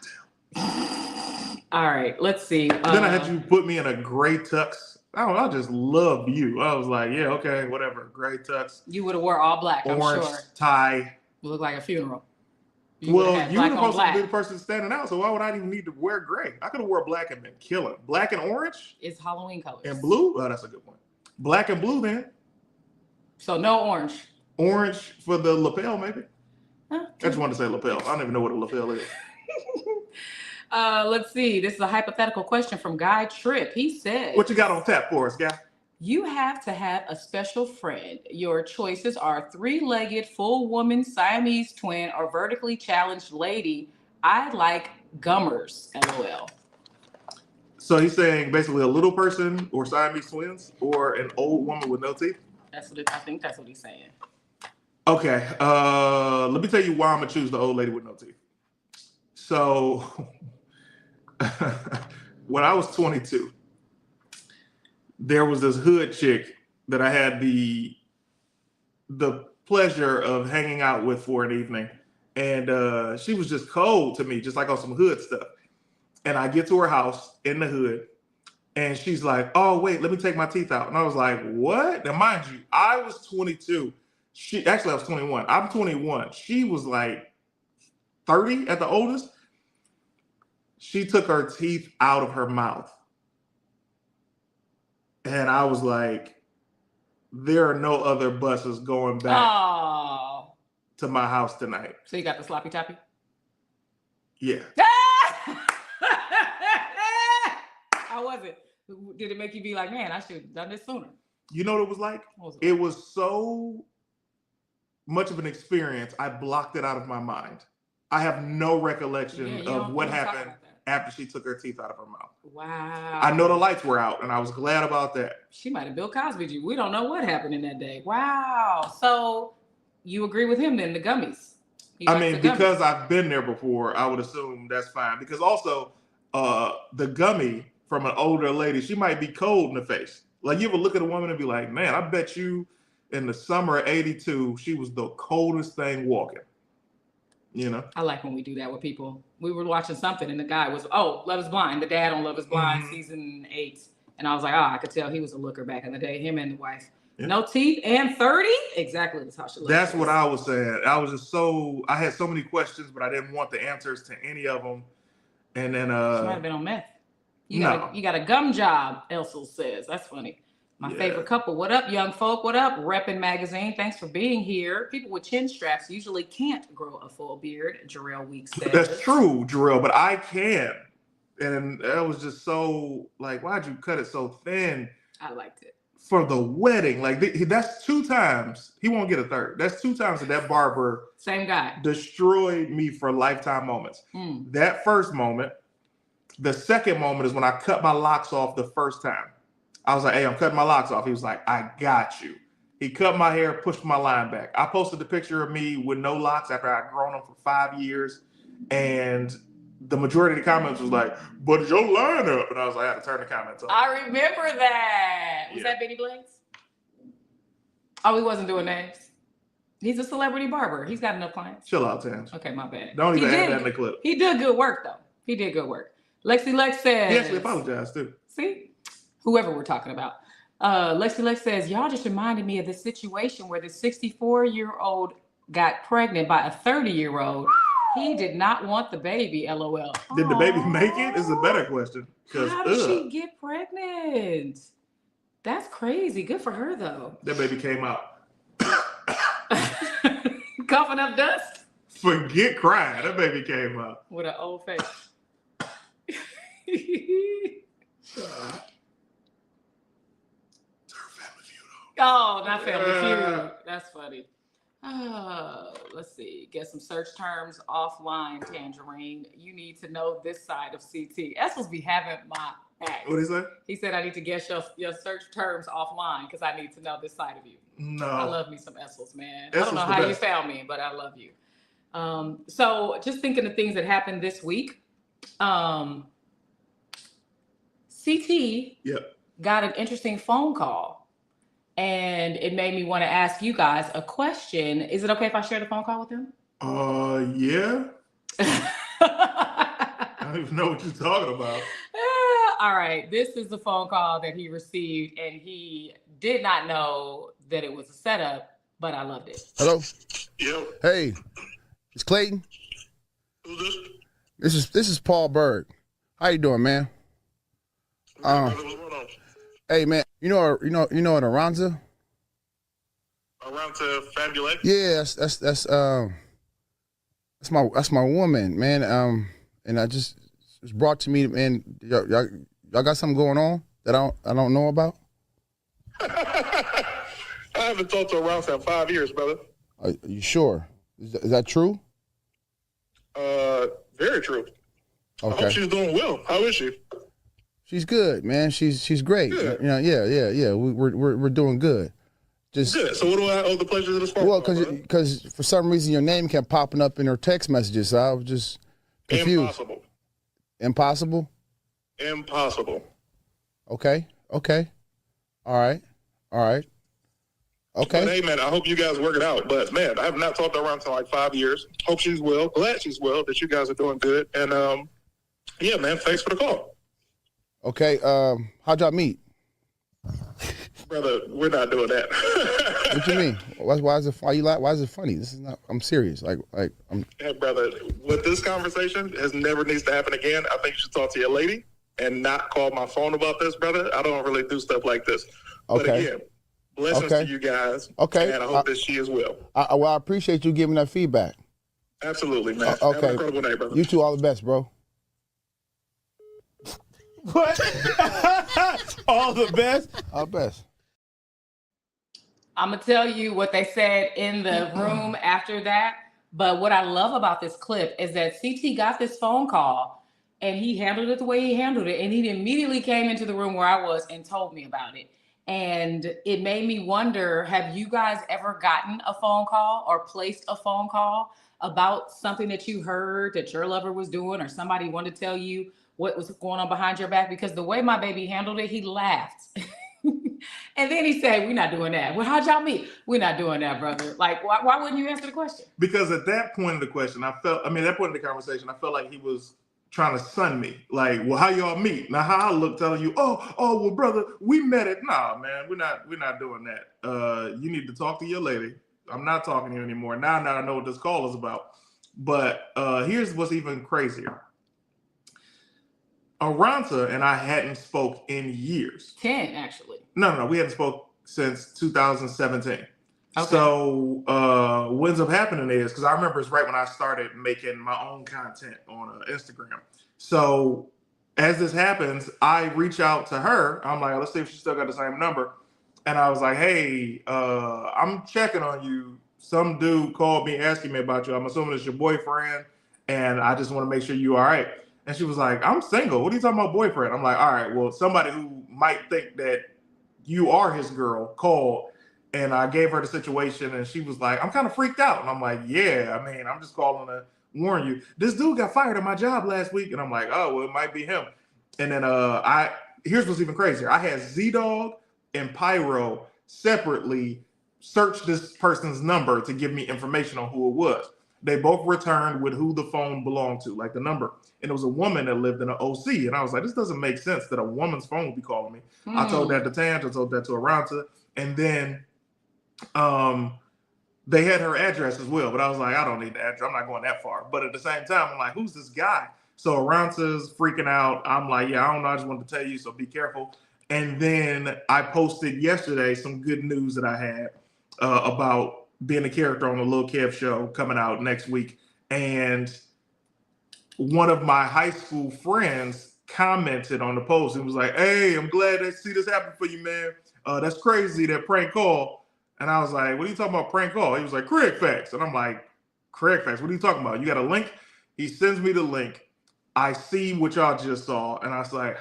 B: tell.
A: All right, let's see.
B: Then I had you put me in a gray tux. I just love you. I was like, yeah, okay, whatever. Gray tux.
A: You would have wore all black,
B: orange,
A: I'm sure.
B: Tie.
A: You look like a funeral.
B: You were supposed to be the person standing out, so why would I even need to wear gray? I could have wore black and been killing. Black and orange?
A: It's Halloween colors.
B: And blue? Oh, that's a good point. Black and blue then.
A: So no orange.
B: Orange for the lapel, maybe?
A: Huh?
B: I just wanted to say lapel. I don't even know what a lapel is.
A: Let's see. This is a hypothetical question from Gui Tripp. He said,
B: what you got on tap for us, guy?
A: You have to have a special friend. Your choices are 3-legged, full woman, Siamese twin, or vertically challenged lady. I like gummers, LOL.
B: So he's saying basically a little person or Siamese twins or an old woman with no teeth?
A: I think that's what he's saying.
B: Okay. Let me tell you why I'm going to choose the old lady with no teeth. So when I was 22, there was this hood chick that I had the pleasure of hanging out with for an evening. And she was just cold to me, just like on some hood stuff. And I get to her house in the hood, and she's like, "Oh, wait, let me take my teeth out." And I was like, "What?" Now, mind you, I was 22. I was 21. I'm 21. She was like 30 at the oldest. She took her teeth out of her mouth. And I was like, there are no other buses going back to my house tonight.
A: So you got the sloppy toppy?
B: Yeah.
A: How was it? Did it make you be like, man, I should have done this sooner?
B: You know what it was like? It was so much of an experience, I blocked it out of my mind. I have no recollection of what happened after she took her teeth out of her mouth.
A: Wow.
B: I know the lights were out, and I was glad about that.
A: She might have Bill Cosby'd you. We don't know what happened in that day. Wow. So you agree with him then, the gummies?
B: I mean, because I've been there before, I would assume that's fine. Because also, the gummy from an older lady, she might be cold in the face. Like, you ever look at a woman and be like, man, I bet you in the summer of 82, she was the coldest thing walking. You know?
A: I like when we do that with people. We were watching something and the guy was, Love is Blind. The dad on Love is Blind, season 8. And I was like, I could tell he was a looker back in the day, him and the wife. Yeah. No teeth and 30? Exactly.
B: That's what I was saying. I was just I had so many questions, but I didn't want the answers to any of them. And then,
A: she might have been on meth. You got a gum job, Elsel says. That's funny. My favorite couple. What up, young folk? What up, Reppin' Magazine? Thanks for being here. People with chin straps usually can't grow a full beard, Jarrell Weeks says.
B: That's true, Jarrell, but I can. And that was just so, like, why'd you cut it so thin?
A: I liked it.
B: For the wedding. Like, that's 2 times. He won't get a third. That's 2 times that barber.
A: Same guy.
B: Destroyed me for lifetime moments. That first moment. The second moment is when I cut my locks off the first time. I was like, hey, I'm cutting my locks off. He was like, I got you. He cut my hair, pushed my line back. I posted the picture of me with no locks after I'd grown them for 5 years. And the majority of the comments was like, but your line up. And I was like, I had to turn the comments off.
A: I remember that. Was that Benny Blaze? Oh, he wasn't doing names. He's a celebrity barber. He's got enough clients.
B: Chill out, Tams.
A: Okay, my bad.
B: Don't even add that in the clip.
A: He did good work, though. He did good work. Lexi Lex says.
B: He actually apologized, too.
A: See? Whoever we're talking about. Lexi Lex says, y'all just reminded me of this situation where the 64-year-old got pregnant by a 30-year-old. He did not want the baby, LOL.
B: Did the baby make it? Is a better question.
A: How did she get pregnant? That's crazy. Good for her, though.
B: That baby came out.
A: Coughing up dust?
B: Forget crying. That baby came out.
A: With an old face. Oh, not Family Feud. That's funny. Let's see. Get some search terms offline, Tanjareen. You need to know this side of CT. Essel's be having my back.
B: What is that?
A: He said, I need to guess your search terms offline because I need to know this side of you.
B: No.
A: I love me some Essels, man.
B: Essel's
A: I don't know how you found me, but I love you. So just thinking of things that happened this week. CT got an interesting phone call. And it made me want to ask you guys a question. Is it okay if I share the phone call with him?
B: Yeah. I don't even know what you're talking about.
A: All right. This is the phone call that he received, and he did not know that it was a setup, but I loved it.
C: Hello?
D: Yo.
C: Hey, it's Clayton.
D: Who's this?
C: This is Paul Berg. How you doing, man?
D: What's going on?
C: Hey, man, you know an Aranza?
D: Aranza Fabulous?
C: Yeah, that's my woman, man. And it's brought to me, man. Y'all got something going on that I don't know about?
D: I haven't talked to Aranza in 5 years, brother.
C: Are you sure? Is that true?
D: Very true.
C: Okay.
D: I hope she's doing well. How is she?
C: She's good, man. She's great.
D: Good.
C: Yeah. We're doing good. Just
D: good. So what do I owe the pleasure of this phone
C: Well,
D: call,
C: because for some reason your name kept popping up in her text messages. So I was just confused.
D: Impossible.
C: Impossible?
D: Impossible.
C: Okay. All right. Okay.
D: But hey, man, I hope you guys work it out. But man, I have not talked to her in like 5 years. Hope she's well. Glad she's well. That you guys are doing good. And yeah, man, thanks for the call.
C: Okay. How'd y'all meet?
D: Brother, we're not doing that.
C: What you mean? Why is it? Why you laugh? Why is it funny? This is not. I'm serious. I'm.
D: Hey, brother, with this conversation, never needs to happen again. I think you should talk to your lady and not call my phone about this, brother. I don't really do stuff like this.
C: Okay.
D: But again, blessings to you guys.
C: Okay.
D: And I hope that she is well.
C: I appreciate you giving that feedback.
D: Absolutely, man.
C: Okay.
D: Have an incredible day, brother.
C: You two, all the best, bro.
E: What? All the best.
C: All the best.
A: I'm gonna tell you what they said in the room after that. But what I love about this clip is that CT got this phone call and he handled it the way he handled it. And he immediately came into the room where I was and told me about it. And it made me wonder, have you guys ever gotten a phone call or placed a phone call about something that you heard that your lover was doing, or somebody wanted to tell you what was going on behind your back? Because the way my baby handled it, he laughed. And then he said, we're not doing that. Well, how'd y'all meet? We're not doing that, brother. Like, why wouldn't you answer the question?
B: Because at that point of the question, that point in the conversation, I felt like he was trying to sun me. Like, well, how y'all meet? Now, how I look telling you, well, brother, we met at, nah, man, we're not doing that. You need to talk to your lady. I'm not talking to you anymore. Now I know what this call is about. But here's what's even crazier. Aranta and I hadn't spoke in years.
A: 10, actually.
B: No, we hadn't spoke since 2017. Okay. So what ends up happening is, because I remember it's right when I started making my own content on Instagram. So as this happens, I reach out to her. I'm like, let's see if she still got the same number. And I was like, hey, I'm checking on you. Some dude called me asking me about you. I'm assuming it's your boyfriend. And I just want to make sure you're all right. And she was like, I'm single. What are you talking about, boyfriend? I'm like, all right, well, somebody who might think that you are his girl called. And I gave her the situation, and she was like, I'm kind of freaked out. And I'm like, yeah, I mean, I'm just calling to warn you. This dude got fired at my job last week. And I'm like, oh, well, it might be him. And then here's what's even crazier. I had Z-Dog and Pyro separately search this person's number to give me information on who it was. They both returned with who the phone belonged to, like the number. And it was a woman that lived in an OC. And I was like, this doesn't make sense that a woman's phone would be calling me. I told that to Tanj, I told that to Aranta. And then they had her address as well. But I was like, I don't need the address. I'm not going that far. But at the same time, I'm like, who's this guy? So Aranta's freaking out. I'm like, yeah, I don't know. I just wanted to tell you, so be careful. And then I posted yesterday some good news that I had about being a character on the Lil Kev show coming out next week. And one of my high school friends commented on the post and was like, hey, I'm glad to see this happen for you, man. That's crazy, that prank call. And I was like, what are you talking about, prank call? He was like, Craig Facts. And I'm like, Craig Facts, what are you talking about? You got a link? He sends me the link. I see what y'all just saw. And I was like,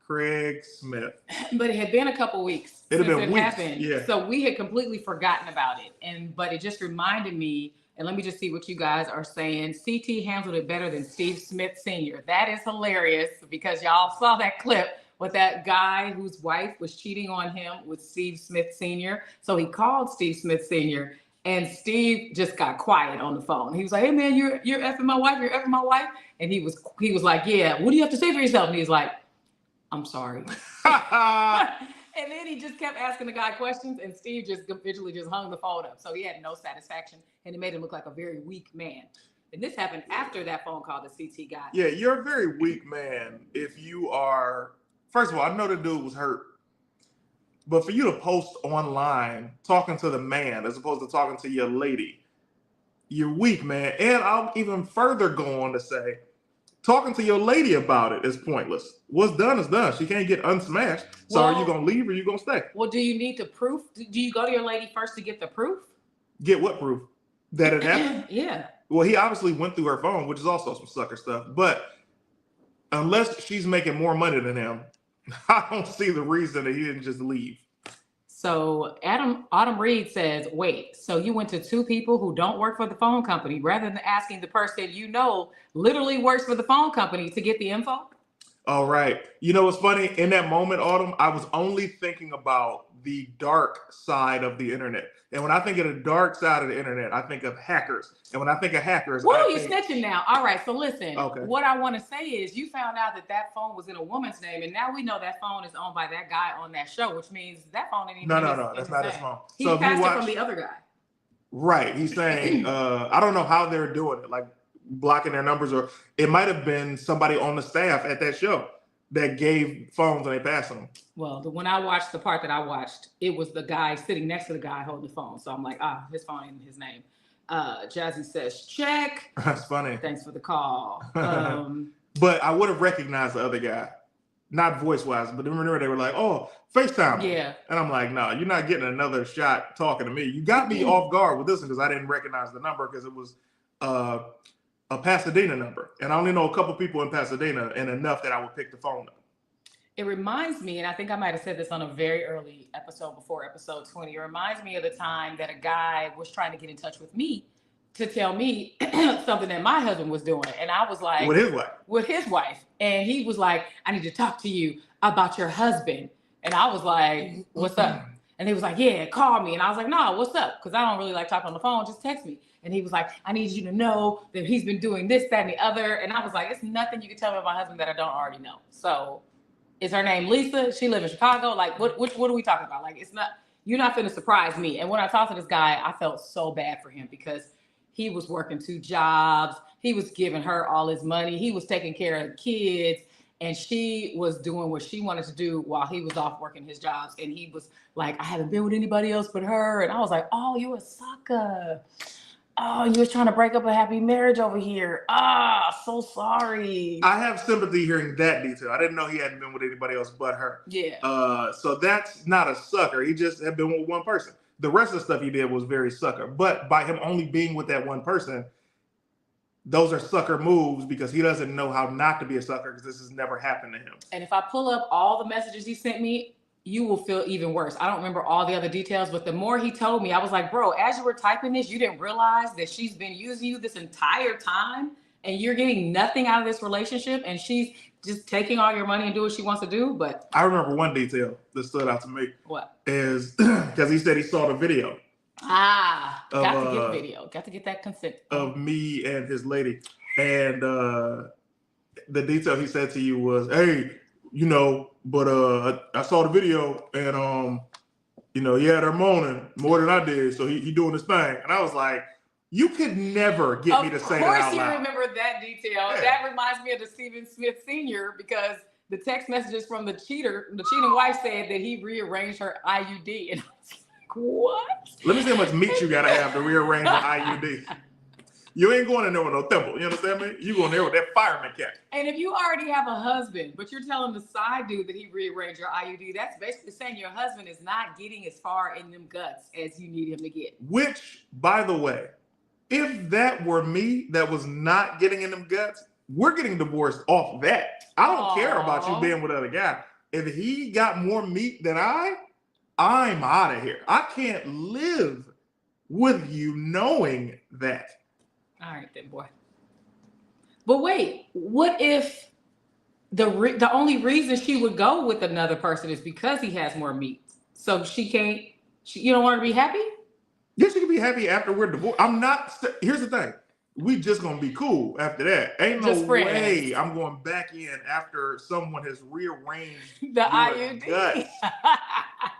B: Craig Smith.
A: But it had been a couple weeks
B: since
A: it happened.
B: Yeah.
A: So we had completely forgotten about it. But it just reminded me, and let me just see what you guys are saying. CT handled it better than Steve Smith Sr. That is hilarious because y'all saw that clip with that guy whose wife was cheating on him with Steve Smith Sr. So he called Steve Smith Sr. and Steve just got quiet on the phone. He was like, hey man, you're effing my wife, you're effing my wife. And he was like, yeah, what do you have to say for yourself? And he's like, I'm sorry. And then he just kept asking the guy questions, and Steve just eventually just hung the phone up. So he had no satisfaction, and it made him look like a very weak man. And this happened after that phone call that CT got.
B: Yeah, you're a very weak man if you are. First of all, I know the dude was hurt, but for you to post online talking to the man as opposed to talking to your lady, you're weak, man. And I'll even further go on to say, talking to your lady about it is pointless. What's done is done. She can't get unsmashed. So are you going to leave or are you going to stay?
A: Well, do you need the proof? Do you go to your lady first to get the proof?
B: Get what proof? That it happened?
A: Yeah.
B: Well, he obviously went through her phone, which is also some sucker stuff. But unless she's making more money than him, I don't see the reason that he didn't just leave.
A: So Autumn Reed says, wait, so you went to two people who don't work for the phone company rather than asking the person you know literally works for the phone company to get the info?
B: All right. You know what's funny? In that moment, Autumn, I was only thinking about the dark side of the internet. And when I think of the dark side of the internet, I think of hackers. And when I think of hackers,
A: Whoa,
B: I
A: you're
B: think,
A: snitching now. All right, so listen.
B: Okay.
A: What I want to say is you found out that phone was in a woman's name, and now we know that phone is owned by that guy on that show, which means that phone ain't even
B: no, that's not his phone.
A: He
B: So if
A: passed
B: you watch,
A: it from the other guy.
B: right, he's saying, I don't know how they're doing it, like blocking their numbers, or it might have been somebody on the staff at that show that gave phones and they passed them.
A: Well, when I watched the part that I watched, it was the guy sitting next to the guy holding the phone. So I'm like, his phone ain't his name. Jazzy says, check.
B: That's funny.
A: Thanks for the call.
B: But I would have recognized the other guy, not voice-wise, but remember they were like, oh, FaceTime.
A: Yeah.
B: And I'm like, no, you're not getting another shot talking to me. You got me off guard with this one because I didn't recognize the number because it was a Pasadena number. And I only know a couple people in Pasadena and enough that I would pick the phone up.
A: It reminds me, and I think I might have said this on a very early episode before episode 20. It reminds me of the time that a guy was trying to get in touch with me to tell me something that my husband was doing. And I was like,
B: with his wife.
A: With his wife. And he was like, I need to talk to you about your husband. And I was like, what's up? And he was like, yeah, call me. And I was like, no, what's up? Because I don't really like talking on the phone. Just text me. And he was like, I need you to know that he's been doing this, that, and the other. And I was like, it's nothing you can tell me about my husband that I don't already know. So is her name Lisa? She live in Chicago. Like, what are we talking about? Like, it's not, you're not finna surprise me. And when I talked to this guy, I felt so bad for him because he was working 2 jobs. He was giving her all his money. He was taking care of the kids. And she was doing what she wanted to do while he was off working his jobs. And he was like, I haven't been with anybody else but her. And I was like, oh, you a sucker. Oh, you was trying to break up a happy marriage over here. So sorry.
B: I have sympathy hearing that detail. I didn't know he hadn't been with anybody else but her.
A: Yeah.
B: So that's not a sucker. He just had been with one person. The rest of the stuff he did was very sucker. But by him only being with that one person, those are sucker moves because he doesn't know how not to be a sucker because this has never happened to him.
A: And if I pull up all the messages he sent me, you will feel even worse. I don't remember all the other details, but the more he told me, I was like, bro, as you were typing this, you didn't realize that she's been using you this entire time and you're getting nothing out of this relationship and she's just taking all your money and do what she wants to do. But
B: I remember one detail that stood out to me.
A: What?
B: Is because he said he saw the video.
A: Got to get the video. Got to get that consent.
B: Of me and his lady. And the detail he said to you was, hey, you know, but I saw the video and you know, he had her moaning more than I did, so he doing his thing. And I was like, you could never get me to say that out loud.
A: Of course you remember that detail. Yeah. That reminds me of the Stephen Smith Sr. because the text messages from the cheating wife said that he rearranged her IUD. And I was like, what?
B: Let me see how much meat you gotta have to rearrange the IUD. You ain't going in there with no thimble. You understand me? You going there with that fireman cap.
A: And if you already have a husband, but you're telling the side dude that he rearranged your IUD, that's basically saying your husband is not getting as far in them guts as you need him to get.
B: Which, by the way, if that were me that was not getting in them guts, we're getting divorced off that. I don't care about you being with other guy. If he got more meat than I'm out of here. I can't live with you knowing that.
A: All right, then, boy. But wait, what if the only reason she would go with another person is because he has more meat? So you don't want her to be happy?
B: Yes, she can be happy after we're divorced. Here's the thing. We just gonna be cool after that. Ain't no way I'm going back in after someone has rearranged
A: the IUD.
B: Guts.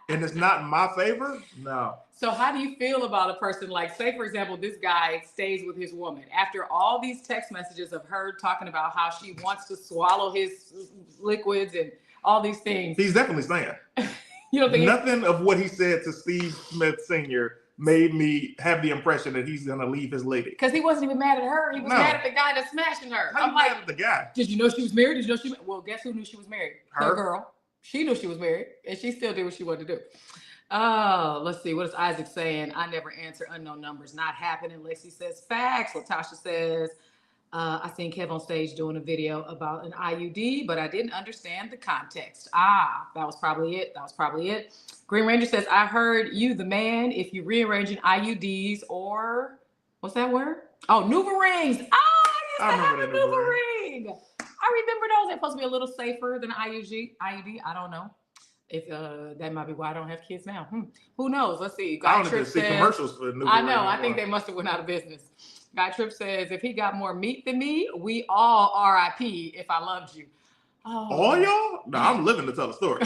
B: And it's not in my favor? No.
A: So how do you feel about a person like, say, for example, this guy stays with his woman after all these text messages of her talking about how she wants to swallow his liquids and all these things?
B: He's definitely staying.
A: You don't think
B: nothing of what he said to Steve Smith Sr. made me have the impression that he's gonna leave his lady.
A: Because he wasn't even mad at her. He was mad at the guy that's smashing her.
B: I'm like, mad at the guy.
A: Did you know she was married? Did you know well, guess who knew she was married?
B: Her
A: girl. She knew she was married, and she still did what she wanted to do. Oh, let's see. What is Isaac saying? I never answer unknown numbers. Not happening. Lacey says facts. Latasha says, I seen Kev on stage doing a video about an IUD, but I didn't understand the context. That was probably it. Green Ranger says, I heard you, the man, if you rearranging IUDs or, what's that word? Oh, NuvaRings. I used to have a NuvaRing. I remember those. supposed to be a little safer than IUD? I don't know. If that might be why I don't have kids now. Who knows? Let's see.
B: I
A: Guy
B: don't
A: Tripp
B: even see
A: says,
B: commercials for the new.
A: I know. I think they must have went out of business. Guy Tripp says, if he got more meat than me, we all RIP if I loved you. Oh.
B: All y'all? No, I'm living to tell the story.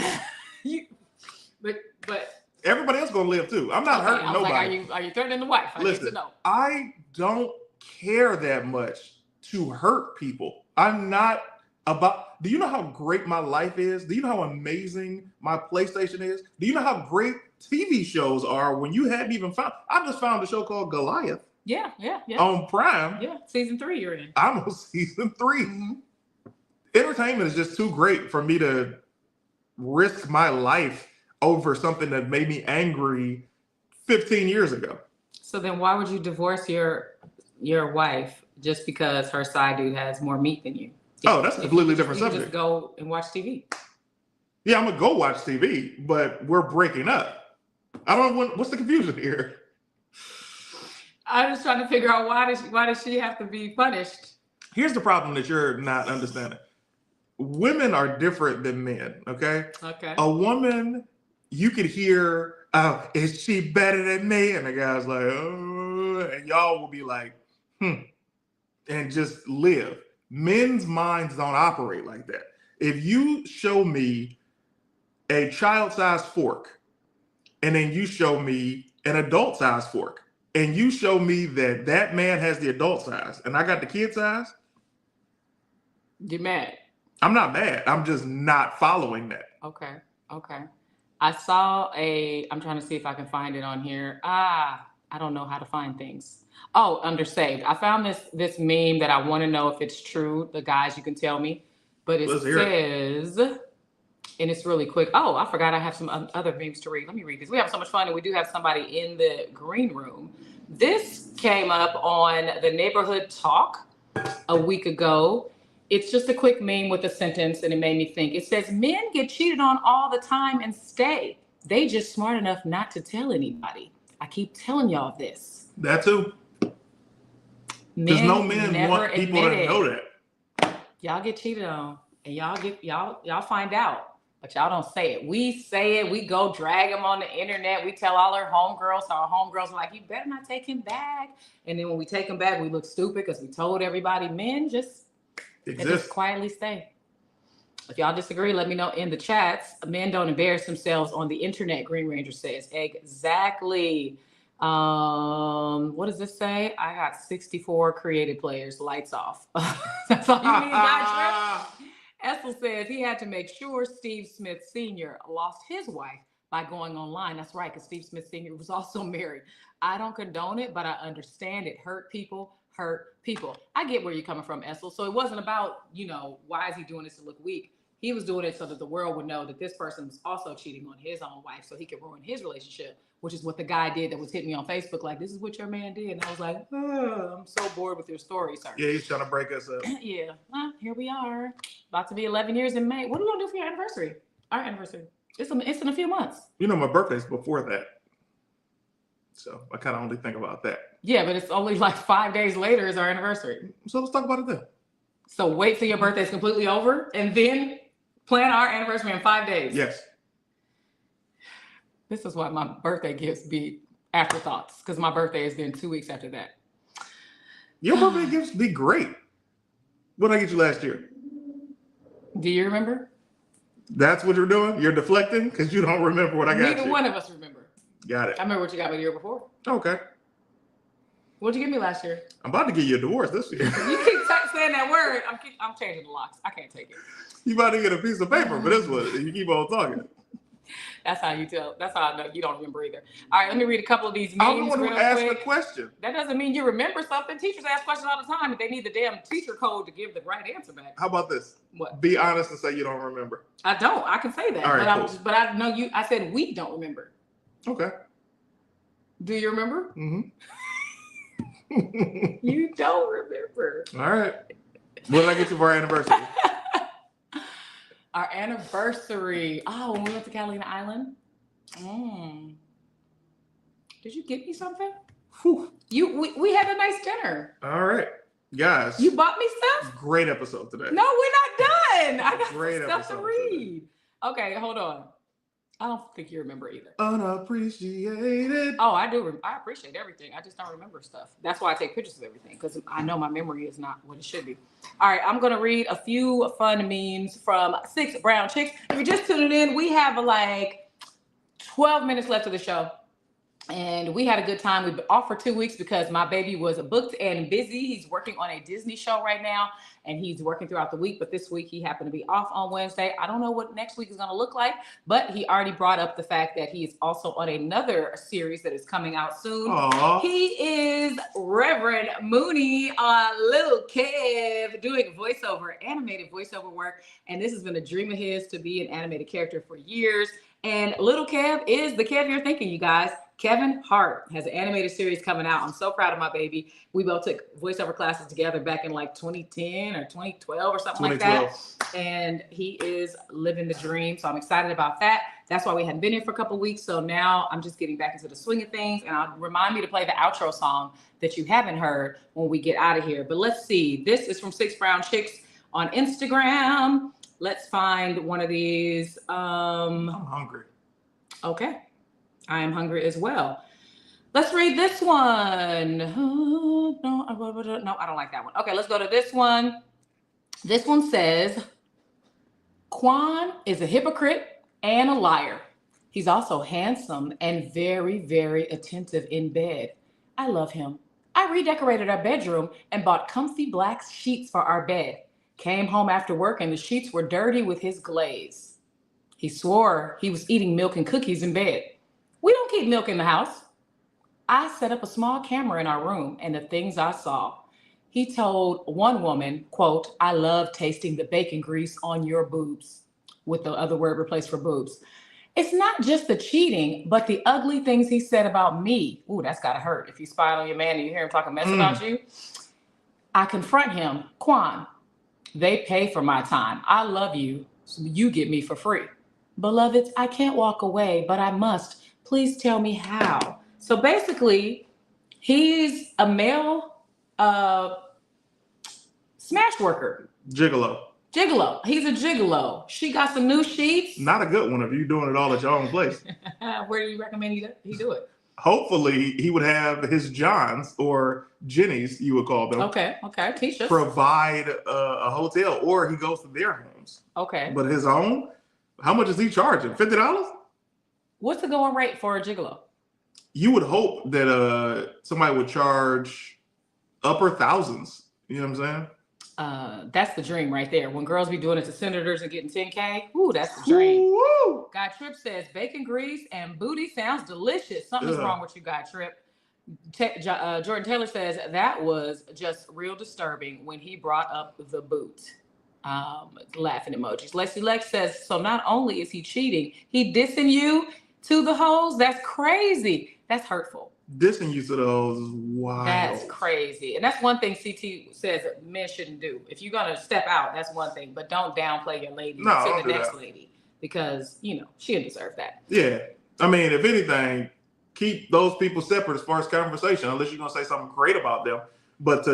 A: but
B: Everybody else gonna live too. I'm not hurting nobody.
A: Like, are you threatening the wife?
B: Listen,
A: need to know.
B: I don't care that much to hurt people. I'm not about. Do you know how great my life is? Do you know how amazing my PlayStation is? Do you know how great TV shows are when you hadn't even found? I just found a show called Goliath.
A: Yeah.
B: On Prime.
A: Yeah, season 3 you're in.
B: I'm on season 3.
A: Mm-hmm.
B: Entertainment is just too great for me to risk my life over something that made me angry 15 years ago.
A: So then why would you divorce your wife just because her side dude has more meat than you?
B: That's a completely different
A: you
B: subject.
A: Just go and watch TV.
B: Yeah, I'm gonna go watch TV, but we're breaking up. I don't know what's the confusion here.
A: I'm just trying to figure out why does she have to be punished?
B: Here's the problem that you're not understanding. Women are different than men, okay?
A: Okay.
B: A woman, you could hear, oh, is she better than me? And the guy's like, oh, and y'all will be like, and just live. Men's minds don't operate like that. If you show me a child-sized fork, and then you show me an adult-sized fork, and you show me that man has the adult size, and I got the kid size,
A: you're mad.
B: I'm not mad. I'm just not following that.
A: Okay. I saw I'm trying to see if I can find it on here. I don't know how to find things. Oh, under saved. I found this meme that I want to know if it's true. The guys, you can tell me. But it says, and it's really quick. Oh, I forgot I have some other memes to read. Let me read this. We have so much fun, and we do have somebody in the green room. This came up on the Neighborhood Talk a week ago. It's just a quick meme with a sentence, and it made me think. It says, men get cheated on all the time and stay. They just smart enough not to tell anybody. I keep telling y'all this.
B: That too. Because no men want people to know that.
A: Y'all get cheated on, and y'all find out, but y'all don't say it. We say it. We go drag them on the internet. We tell all our homegirls. So our homegirls are like, you better not take him back. And then when we take him back, we look stupid because we told everybody. Men just quietly stay. If y'all disagree, let me know in the chats. Men don't embarrass themselves on the internet, Green Ranger says. Exactly. What does this say? I got 64 created players. Lights off. That's all you need, guys. Essel says he had to make sure Steve Smith Sr. lost his wife by going online. That's right, because Steve Smith Sr. was also married. I don't condone it, but I understand it. Hurt people. I get where you're coming from, Essel. So it wasn't about, why is he doing this to look weak? He was doing it so that the world would know that this person was also cheating on his own wife so he could ruin his relationship, which is what the guy did that was hitting me on Facebook. Like, this is what your man did. And I was like, I'm so bored with your story, sir.
B: Yeah, he's trying to break us up.
A: Yeah. Here we are. About to be 11 years in May. What are we going to do for your anniversary? Our anniversary. It's in a few months.
B: My birthday's before that. So I kind of only think about that.
A: Yeah, but it's only like 5 days later is our anniversary.
B: So let's talk about it then.
A: So wait till your birthday's completely over and then plan our anniversary in 5 days.
B: Yes.
A: This is why my birthday gifts be afterthoughts, because my birthday is then 2 weeks after that.
B: Your birthday gifts be great. What did I get you last year?
A: Do you remember?
B: That's what you're doing? You're deflecting because you don't remember what I got you.
A: Neither one of us remember.
B: Got it.
A: I remember what you got me the year before.
B: Okay.
A: What'd you give me last year?
B: I'm about to get you a divorce this year.
A: You keep saying that word. I'm changing the locks. I can't take it.
B: You about to get a piece of paper for this one. You keep on talking.
A: That's how you tell. That's how I know you don't remember either. All right, let me read a couple of these memes.
B: I'm the one who asked the question.
A: That doesn't mean you remember something. Teachers ask questions all the time, and they need the damn teacher code to give the right answer back.
B: How about this?
A: What?
B: Be honest and say you don't remember.
A: I don't. I can say that.
B: All right, cool.
A: But I know you. I said we don't remember.
B: Okay.
A: Do you remember?
B: Mm-hmm.
A: You don't remember.
B: All right. What did I get you for our anniversary?
A: Our anniversary. Oh, when we went to Catalina Island. Did you get me something?
B: Whew.
A: We had a nice dinner.
B: All right. Guys.
A: You bought me stuff?
B: Great episode today.
A: No, we're not I got
B: Great
A: some stuff to
B: episode
A: read. Okay, hold on. I don't think you remember either.
B: Unappreciated.
A: Oh, I do. I appreciate everything. I just don't remember stuff. That's why I take pictures of everything, because I know my memory is not what it should be. All right, I'm going to read a few fun memes from 6 Brown Chicks. If you're just tuning in, we have like 12 minutes left of the show. And we had a good time. We've been off for 2 weeks because my baby was booked and busy. He's working on a Disney show right now, and he's working throughout the week. But this week he happened to be off on Wednesday. I don't know what next week is going to look like, but he already brought up the fact that he is also on another series that is coming out soon.
B: Aww.
A: He is Reverend Mooney on Little Kev, doing voiceover, animated voiceover work. And this has been a dream of his to be an animated character for years. And Little Kev is the Kev you're thinking, you guys. Kevin Hart has an animated series coming out. I'm so proud of my baby. We both took voiceover classes together back in like 2010 or 2012 or something like that. And he is living the dream. So I'm excited about that. That's why we hadn't been here for a couple of weeks. So now I'm just getting back into the swing of things. And I'll remind me to play the outro song that you haven't heard when we get out of here. But let's see. This is from 6 Brown Chicks on Instagram. Let's find one of these.
B: I'm hungry.
A: Okay. I am hungry as well. Let's read this one. No, I don't like that one. Okay, let's go to this one. This one says, Quan is a hypocrite and a liar. He's also handsome and very, very attentive in bed. I love him. I redecorated our bedroom and bought comfy black sheets for our bed. Came home after work and the sheets were dirty with his glaze. He swore he was eating milk and cookies in bed. We don't keep milk in the house. I set up a small camera in our room and the things I saw. He told one woman, quote, I love tasting the bacon grease on your boobs, with the other word replaced for boobs. It's not just the cheating, but the ugly things he said about me. Ooh, that's gotta hurt. If you spy on your man and you hear him talking mess about you. I confront him, Quan, they pay for my time. I love you, so you get me for free. Beloveds, I can't walk away, but I must. Please tell me how. So basically, he's a male smash worker.
B: Gigolo.
A: He's a gigolo. She got some new sheets.
B: Not a good one if you're doing it all at your own place.
A: Where do you recommend he do it?
B: Hopefully, he would have his Johns or Jennies, you would call them.
A: Okay. Teach us.
B: Provide a hotel, or he goes to their homes.
A: Okay.
B: But his own, how much is he charging? $50?
A: What's the going rate for a gigolo?
B: You would hope that somebody would charge upper thousands. You know what I'm saying?
A: That's the dream right there. When girls be doing it to senators and getting 10K, ooh, that's the dream.
B: Woo!
A: Guy Tripp says bacon grease and booty sounds delicious. Something's wrong with you, Guy Tripp. Jordan Taylor says that was just real disturbing when he brought up the boot. Laughing emojis. Lexi Lex says, so not only is he cheating, he dissing you to the hoes. That's crazy. That's hurtful.
B: Dissing you to the hoes is wild.
A: That's crazy. And that's one thing CT says that men shouldn't do. If you're going to step out, that's one thing. But don't downplay your lady to the next lady. Because, you know, she didn't deserve that.
B: Yeah. I mean, if anything, keep those people separate as far as conversation, unless you're going to say something great about them. But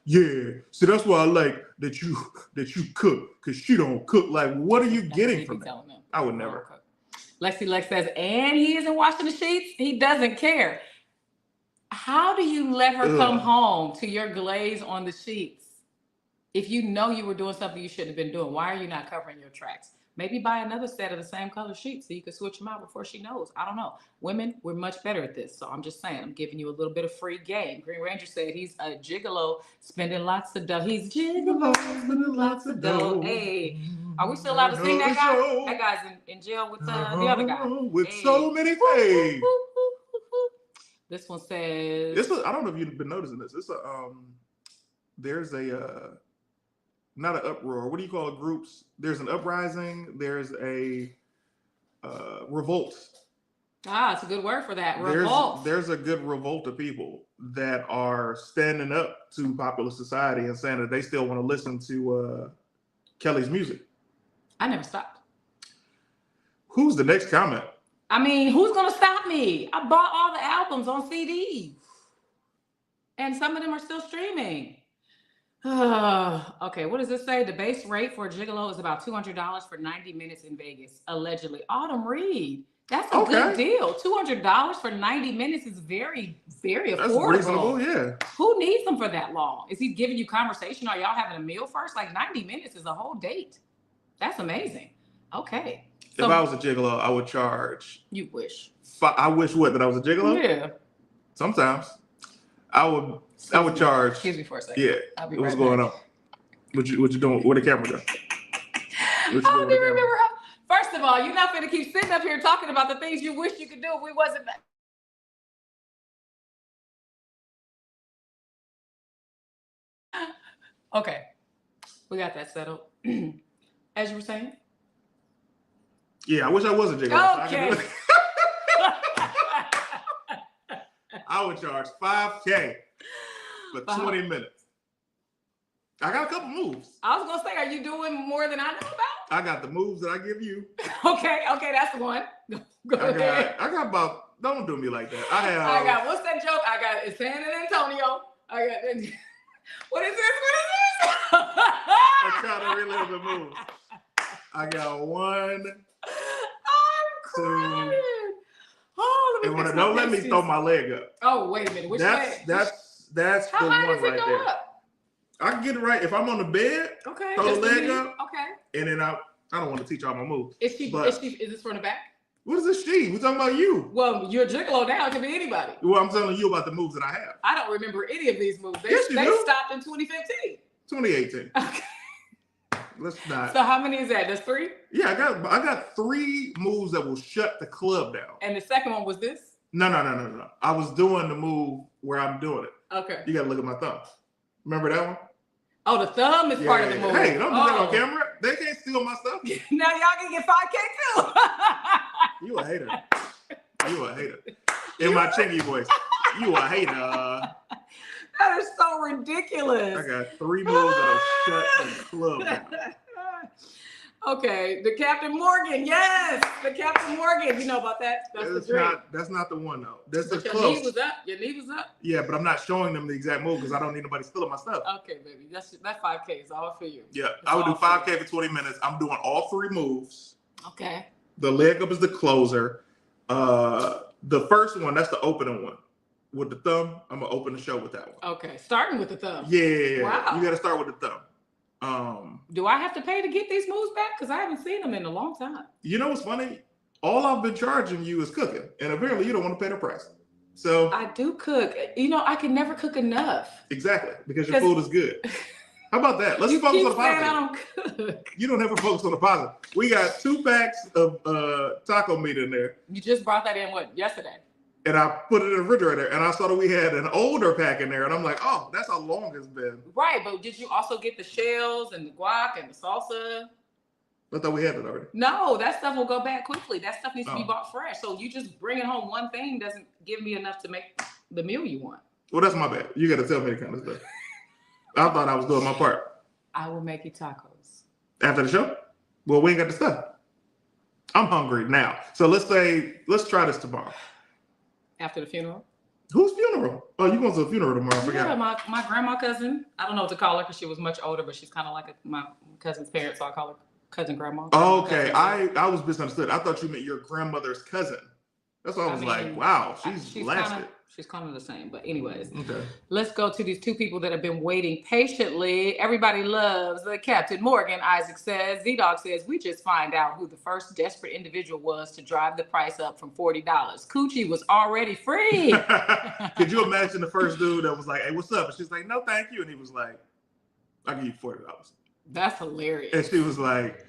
B: yeah. So that's why I like that you cook, because she don't cook. Like, what are you getting from that? I would never.
A: Lexi Lex says, and he isn't washing the sheets. He doesn't care. How do you let her come home to your glaze on the sheets? If you know you were doing something you shouldn't have been doing, why are you not covering your tracks? Maybe buy another set of the same color sheets so you can switch them out before she knows. I don't know. Women, we're much better at this. So I'm just saying, I'm giving you a little bit of free game. Green Ranger said he's a gigolo, spending lots of dough. He's gigolo, spending lots of dough. Hey, are we still allowed to sing that guy? That guy's in jail with the other guy.
B: With so many things.
A: This one says.
B: I don't know if you've been noticing this. There's not an uproar. What do you call it? Groups. There's an uprising. There's a revolt.
A: It's a good word for that. Revolt.
B: There's a good revolt of people that are standing up to popular society and saying that they still want to listen to Kelly's music.
A: I never stopped.
B: Who's the next comment?
A: I mean, who's going to stop me? I bought all the albums on CD. And some of them are still streaming. Okay, what does this say? The base rate for a gigolo is about $200 for 90 minutes in Vegas, allegedly. Autumn Reed, that's a good deal. $200 for 90 minutes is very, very affordable.
B: That's reasonable, yeah.
A: Who needs them for that long? Is he giving you conversation? Are y'all having a meal first? Like 90 minutes is a whole date. That's amazing. Okay.
B: So, if I was a gigolo, I would charge.
A: You wish.
B: I wish what, that I was a gigolo?
A: Yeah.
B: Sometimes. I would charge.
A: Excuse me for a second.
B: Yeah.
A: I'll be
B: What's
A: right
B: going
A: back.
B: on? What you doing? Where the camera go?
A: I don't even remember how. First of all, you're not going to keep sitting up here talking about the things you wish you could do if we wasn't. Okay. We got that settled. As you were saying?
B: Yeah, I wish I was a gigolo.
A: Okay.
B: So I would charge $5K for 20 minutes. I got a couple moves.
A: I was going to say, are you doing more than I know about?
B: I got the moves that I give you.
A: Okay, that's the one. Go ahead.
B: I got about, don't do me like that.
A: I got, what's that joke? I got, it's San Antonio. I got, what is this?
B: I'm trying to relive the moves. I got 1,
A: I'm crying. Oh,
B: don't let me throw my leg up.
A: Oh, wait a minute. Which leg?
B: That's
A: how
B: the
A: high
B: one
A: does it
B: right
A: go
B: there.
A: up?
B: I can get it right if I'm on the bed.
A: Okay.
B: Throw the leg up.
A: Okay.
B: And then I don't want to teach all my moves.
A: Is this from the back?
B: What is this she? We're talking about you.
A: Well, you're a gigolo now. It can be anybody.
B: Well, I'm telling you about the moves that I have.
A: I don't remember any of these moves. They
B: do.
A: stopped in 2015.
B: 2018.
A: Okay.
B: Let's not.
A: So how many is that? There's 3?
B: Yeah, I got 3 moves that will shut the club down.
A: And the second one was this?
B: No. I was doing the move where I'm doing it.
A: Okay.
B: You gotta look at my thumb. Remember that one?
A: Oh, the thumb is part of the move.
B: Hey, don't do that on camera. They can't steal my stuff.
A: Now y'all can get 5K too.
B: You a hater. You a hater. In my chingy voice. You a hater.
A: That is so ridiculous.
B: I got 3 moves that'll shut the club down.
A: Okay, the Captain Morgan. Yes, the Captain Morgan. You know about that?
B: That's not the one though. That's the
A: your
B: close.
A: knee was up. Your knee was up.
B: Yeah, but I'm not showing them the exact move because I don't need nobody stealing my stuff.
A: Okay, baby. That 5K is all for you.
B: Yeah, I would do 5K for 20 minutes. I'm doing all 3 moves.
A: Okay.
B: The leg up is the closer. The first one, that's the opening one. With the thumb, I'm gonna open the show with that one.
A: Okay, starting with the thumb.
B: Yeah.
A: Wow.
B: You gotta start with the thumb.
A: Do I have to pay to get these moves back? Because I haven't seen them in a long time.
B: You know what's funny? All I've been charging you is cooking, and apparently you don't want to pay the price. So
A: I do cook. You know, I can never cook enough.
B: Exactly, because your food is good. How about that? Let's focus on the positive.
A: I don't cook.
B: You don't ever focus on the positive. We got 2 packs of taco meat in there.
A: You just brought that in yesterday?
B: And I put it in the refrigerator, and I saw that we had an older pack in there, and I'm like, oh, that's how long it's been.
A: Right, but did you also get the shells and the guac and the salsa?
B: I thought we had it already.
A: No, that stuff will go bad quickly. That stuff needs to be bought fresh. So you just bringing home one thing doesn't give me enough to make the meal you want.
B: Well, that's my bad. You got to tell me the kind of stuff. I thought I was doing my part.
A: I will make you tacos.
B: After the show? Well, we ain't got the stuff. I'm hungry now. So let's try this tomorrow.
A: After the funeral?
B: Whose funeral? Oh, you going to the funeral tomorrow? I forgot.
A: Yeah, my grandma cousin. I don't know what to call her because she was much older, but she's kind of like my cousin's parents, so I call her cousin grandma.
B: Oh, okay. I was misunderstood. I thought you meant your grandmother's cousin. That's why I was like, wow, she's lasted.
A: She's kind of the same. But anyways,
B: okay.
A: Let's go to these 2 people that have been waiting patiently. Everybody loves the Captain Morgan, Isaac says. Z-Dog says, we just find out who the first desperate individual was to drive the price up from $40. Coochie was already free.
B: Could you imagine the first dude that was like, hey, what's up? And she's like, no, thank you. And he was like, I'll give you $40.
A: That's hilarious.
B: And she was like,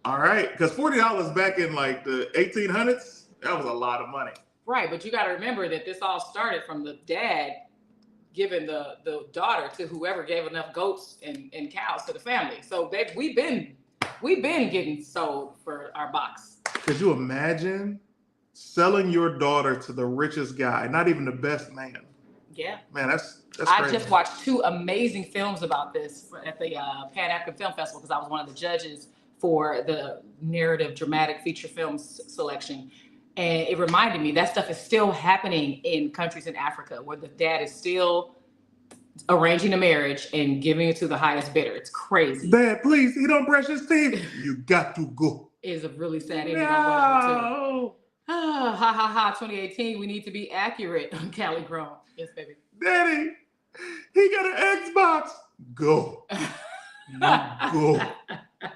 B: all right. Because $40 back in like the 1800s, that was a lot of money.
A: Right, but you got to remember that this all started from the dad giving the daughter to whoever gave enough goats and cows to the family. So we've been getting sold for our box.
B: Could you imagine selling your daughter to the richest guy, not even the best man?
A: Yeah,
B: man, that's
A: I
B: crazy.
A: just watched 2 amazing films about this at the Pan African Film Festival because I was one of the judges for the narrative dramatic feature films selection. And it reminded me that stuff is still happening in countries in Africa where the dad is still arranging a marriage and giving it to the highest bidder. It's crazy.
B: Dad, please, he don't brush his teeth. You got to go.
A: Is a really sad ending on whatever too. Ah, ha ha ha. 2018. We need to be accurate. Cali grown. Yes, baby.
B: Daddy, he got an Xbox. Go. Go. At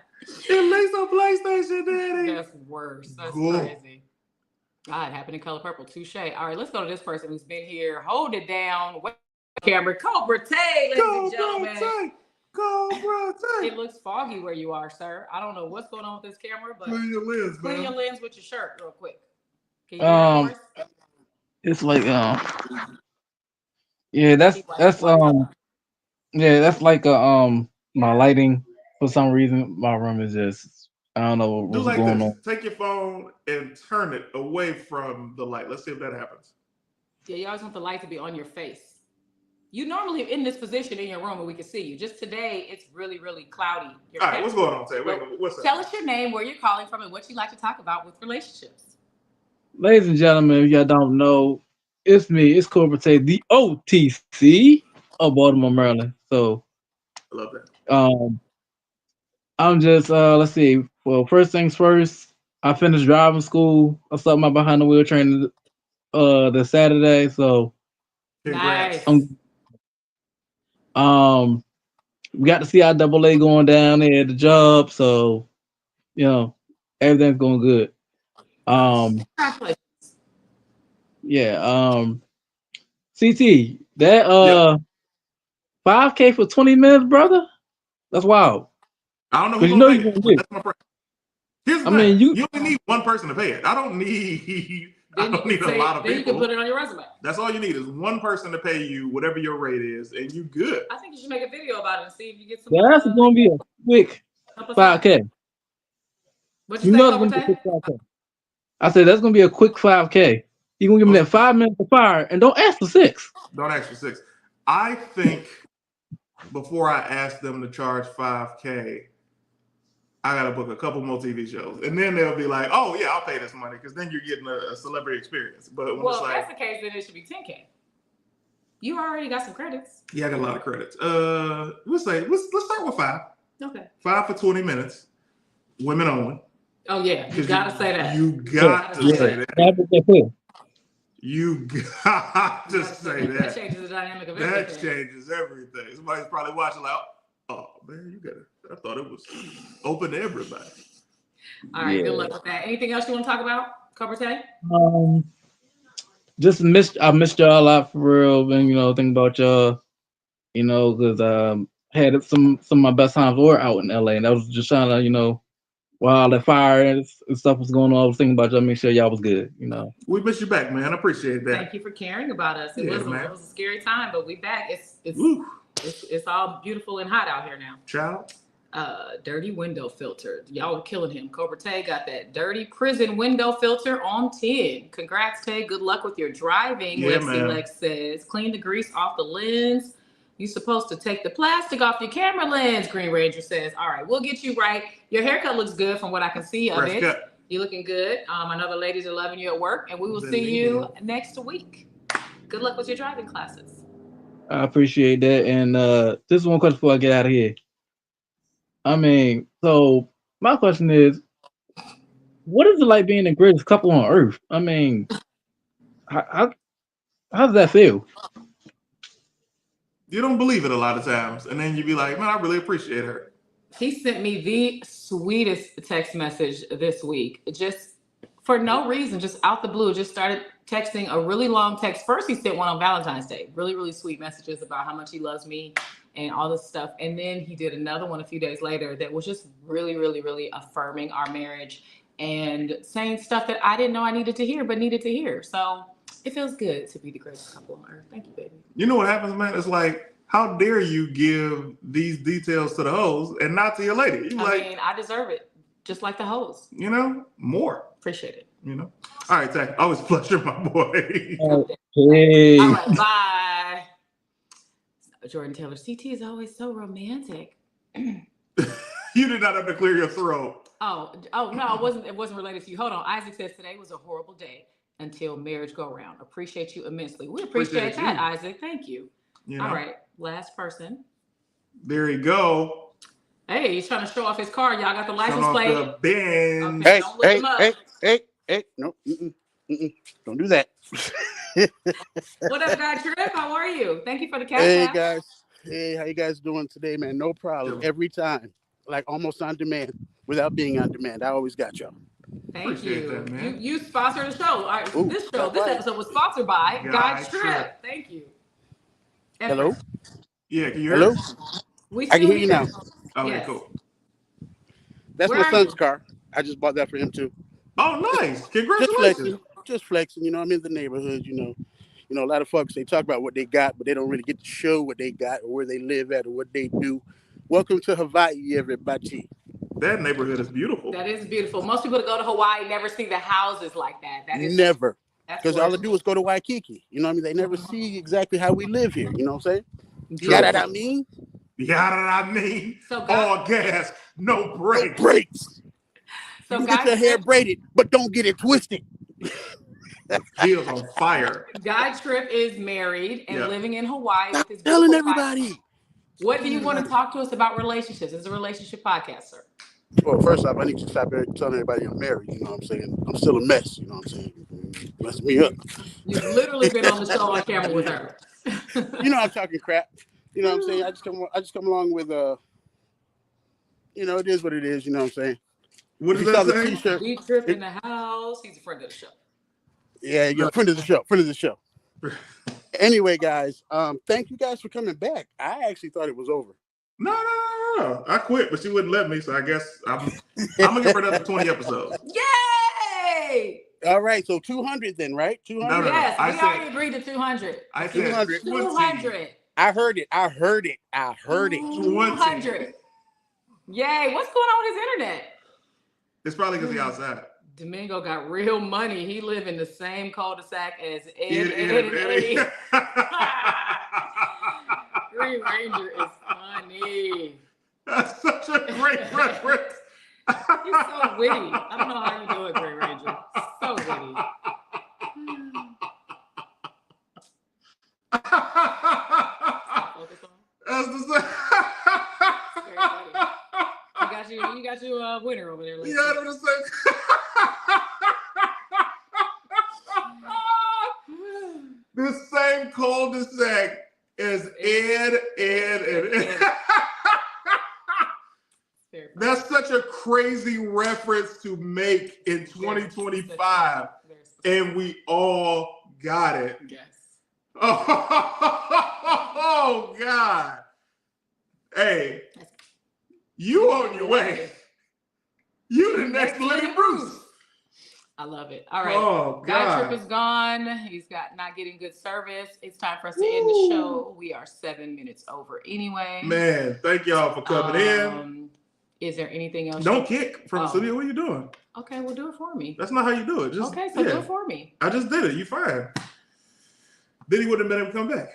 B: least a PlayStation, Daddy.
A: That's worse. That's
B: Go.
A: crazy. God, it happened in color purple. Touche. All right, let's go to this person who's been here. Hold it down. Camera. CobraTay, ladies and gentlemen.
B: CobraTay.
A: It looks foggy where you are, sir. I don't know what's going on with this camera, but
B: Clean your lens,
A: clean
B: man.
A: your lens with your shirt real quick. Can you hear me, Morris?
F: It's like yeah, that's like my lighting for some reason. My room is just I don't know
B: Do
F: what's
B: like
F: going
B: this.
F: on.
B: Take your phone and turn it away from the light. Let's see if that happens.
A: Yeah, you always want the light to be on your face. You normally in this position in your room and we can see you. Just today, it's really, really cloudy.
B: All right, what's going on, Tay? Wait, what's up?
A: Tell us your name, where you're calling from, and what you like to talk about with relationships.
F: Ladies and gentlemen, if y'all don't know, it's me. It's CobraTay, the OTC of Baltimore, Maryland. So
B: I love that.
F: I'm just let's see. Well, first things first, I finished driving school. I started my behind the wheel training this Saturday. So
B: Congrats.
A: Nice.
F: We got to see our AA going down there at the job, so you know everything's going good.
A: Congratulations.
F: Yeah. CT, that 5K for 20 minutes, brother. That's wild.
B: I don't know
F: But
B: who's
F: you know
B: gonna
F: you
B: pay
F: gonna
B: it.
F: get.
B: That's my friend. Here's the
F: I
B: thing.
F: mean,
B: you only need one person to pay it. I don't need a lot of
A: Then you can
B: people.
A: put it on your resume.
B: That's all you need is one person to pay you whatever your rate is, and you good.
A: I think you should make a video about it and see if you get some.
F: That's gonna be a quick
A: help us out.
F: 5K.
A: What'd
F: You
A: you say,
F: know it's gonna be a
A: CobraTay?
F: quick 5K. I said that's gonna be a quick 5K. You gonna give me that 5 minutes of fire and don't ask for 6.
B: Don't ask for 6. I think before I ask them to charge 5K, I gotta book a couple more TV shows, and then they'll be like, "Oh yeah, I'll pay this money," because then you're getting a celebrity experience. But when
A: Well,
B: it's
A: if
B: like,
A: that's the case, then it should be 10K. You already got some credits.
B: yeah, I got a lot of credits. Let's start with 5.
A: Okay.
B: 5 for 20 minutes, women only.
A: Oh yeah, you gotta say that.
B: You got to say that. You got to say
A: That
B: that.
A: changes the dynamic of
B: That
A: everything.
B: changes everything. Somebody's probably watching like, oh man, you got it. I thought it was open to everybody.
A: All right, good luck with that. Anything else you want to talk about, CobraTay?
F: I missed y'all a lot for real, and thinking about y'all, because had some of my best times were out in LA, and I was just trying to, while all the fire and stuff was going on, I was thinking about y'all, make sure y'all was good,
B: We miss you back, man. I appreciate that.
A: Thank you for caring about us. It
B: Yeah,
A: was
B: man.
A: it was a scary time, but we back.
B: Woo.
A: It's all beautiful and hot out here now.
B: Child.
A: Dirty window filter. Y'all are killing him. CobraTay got that dirty prison window filter on 10. Congrats, Tay. Good luck with your driving.
B: Yeah,
A: Lexi
B: man.
A: Lex says, clean the grease off the lens. You're supposed to take the plastic off your camera lens, Green Ranger says. All right, we'll get you right. Your haircut looks good from what I can see of
B: Fresh
A: it.
B: cut.
A: You're looking good. I know the ladies are loving you at work, and we will see you next week. Good luck with your driving classes.
F: I appreciate that. And this is one question before I get out of here. I mean, so my question is, what is it like being the greatest couple on earth? I mean, how does that feel?
B: You don't believe it a lot of times, and then you be like, man, I really appreciate her.
A: He sent me the sweetest text message this week, just for no reason, just out the blue, just started texting a really long text. First, he sent one on Valentine's Day, really, really sweet messages about how much he loves me and all this stuff. And then he did another one a few days later that was just really, really, really affirming our marriage and saying stuff that I didn't know I needed to hear, but needed to hear. So it feels good to be the greatest couple on earth. Thank you, baby.
B: You know what happens, man? It's like, how dare you give these details to the hoes and not to your lady?
A: I mean, I deserve it, just like the hoes.
B: More.
A: Appreciate it.
B: All right, Zach. Always a pleasure, my boy.
F: Hey.
A: All right, bye. Jordan Taylor, CT is always so romantic.
B: You did not have to clear your throat.
A: Oh no, it wasn't related to you. Hold on. Isaac says today was a horrible day until marriage go round. Appreciate you immensely. We appreciate that,
B: you.
A: Isaac. Thank you. All right. Last person.
B: There you go.
A: Hey, he's trying to show off his car. Y'all got the license
B: Show off
A: plate.
B: the Benz.
A: Okay, don't look him up.
G: Hey. No, don't do that.
A: What up, Guy Tripp? How are you? Thank you for the cash
G: Hey
A: app.
G: guys. Hey, how you guys doing today, man? No problem. Every time. Like almost on demand without being on demand. I always got y'all.
A: Thank
B: Appreciate
A: you.
B: that, man.
A: You sponsor the show. All right,
G: Ooh,
A: this
G: that's right.
A: episode was sponsored by Guy
B: Guy
A: Tripp.
B: Tripp.
A: Thank you.
G: Hello?
B: Yeah, can you hear
G: Hello?
B: us?
A: We
G: I can
A: still
G: hear you now.
B: Okay,
A: Yes.
B: cool.
G: That's
A: Where
G: my
A: are
G: son's
A: you?
G: car. I just bought that for him too.
B: Oh, nice.
G: Just
B: Congratulations.
G: flexing. You know, I'm in the neighborhood, you know, a lot of folks, they talk about what they got, but they don't really get to show what they got or where they live at or what they do. Welcome to Hawaii, everybody.
B: That neighborhood is beautiful.
A: That is beautiful. Most people that go to Hawaii never see the houses like that. That is
G: Never.
A: that's
G: Because all they
A: gorgeous.
G: do is go to Waikiki. You know what I mean? They never see exactly how we live here. You know what I'm saying?
B: True.
G: Yeah, that I mean?
B: Yeah, I mean.
A: So
B: All gas, no
G: No
B: brakes.
G: breaks.
A: So
G: You can get your
A: Guy
G: hair
A: Tripp,
G: braided, but don't get it twisted.
B: Gio's on fire.
A: Guy Tripp is married and
B: Yeah.
A: living in Hawaii with his
G: Telling
A: beautiful wife.
G: everybody.
A: What do you want to talk to us about relationships? It's a relationship podcast, sir.
G: Well, first off, I need to stop telling everybody I'm married. You know what I'm saying? I'm still a mess. You know what I'm saying? Mess me up.
A: You've literally been on the show on camera with her.
G: You know I'm talking crap. You know what I'm saying? I just come along with you know, it is what it is. You know what I'm saying?
B: What
G: If
B: does
G: you saw
B: that
G: the
B: say?
G: T-shirt,
A: Gui Tripp in the house. He's a friend of the show.
G: yeah, you're friend of the show. Friend of the show. Anyway, guys, thank you guys for coming back. I actually thought it was over.
B: No. I quit, but she wouldn't let me, so I guess I'm gonna give her another 20 episodes.
A: Yay!
G: All right, so 200 then, right? 200.
B: No.
A: Yes,
B: I
A: we
B: said-
A: already agreed to 200.
B: I said
G: 200.
A: 200.
G: I heard it.
A: 200. Yay! What's going on with his internet?
B: It's probably because he's outside.
A: Domingo got real money. He live in the same cul-de-sac as Ed,
B: Ed,
A: and Eddie. Green Ranger is funny.
B: That's such a great reference.
A: He's so witty. I don't know how you do it, Green Ranger. So witty. Focus on.
B: That's the
A: Very funny. You got your winner over there.
B: Yeah, I'm gonna say. The same cul-de-sac as Ed, and
A: Very funny.
B: That's such a crazy reference to make in 2025, and we all got it.
A: Yes.
B: Oh God! Hey, you on your way? You the next Lenny Bruce?
A: I love it. All right.
B: Oh
A: Guy
B: God!
A: Tripp is gone. He's not getting good service. It's time for us to end the show. We are 7 minutes over anyway.
B: Man, thank y'all for coming in.
A: Is there anything else?
B: Don't kick from the studio. What are you doing?
A: Okay, well, do it for me.
B: That's not how you do it. Just,
A: Okay, so do it for me.
B: I just did it. You fine. Then he wouldn't have been able to come back.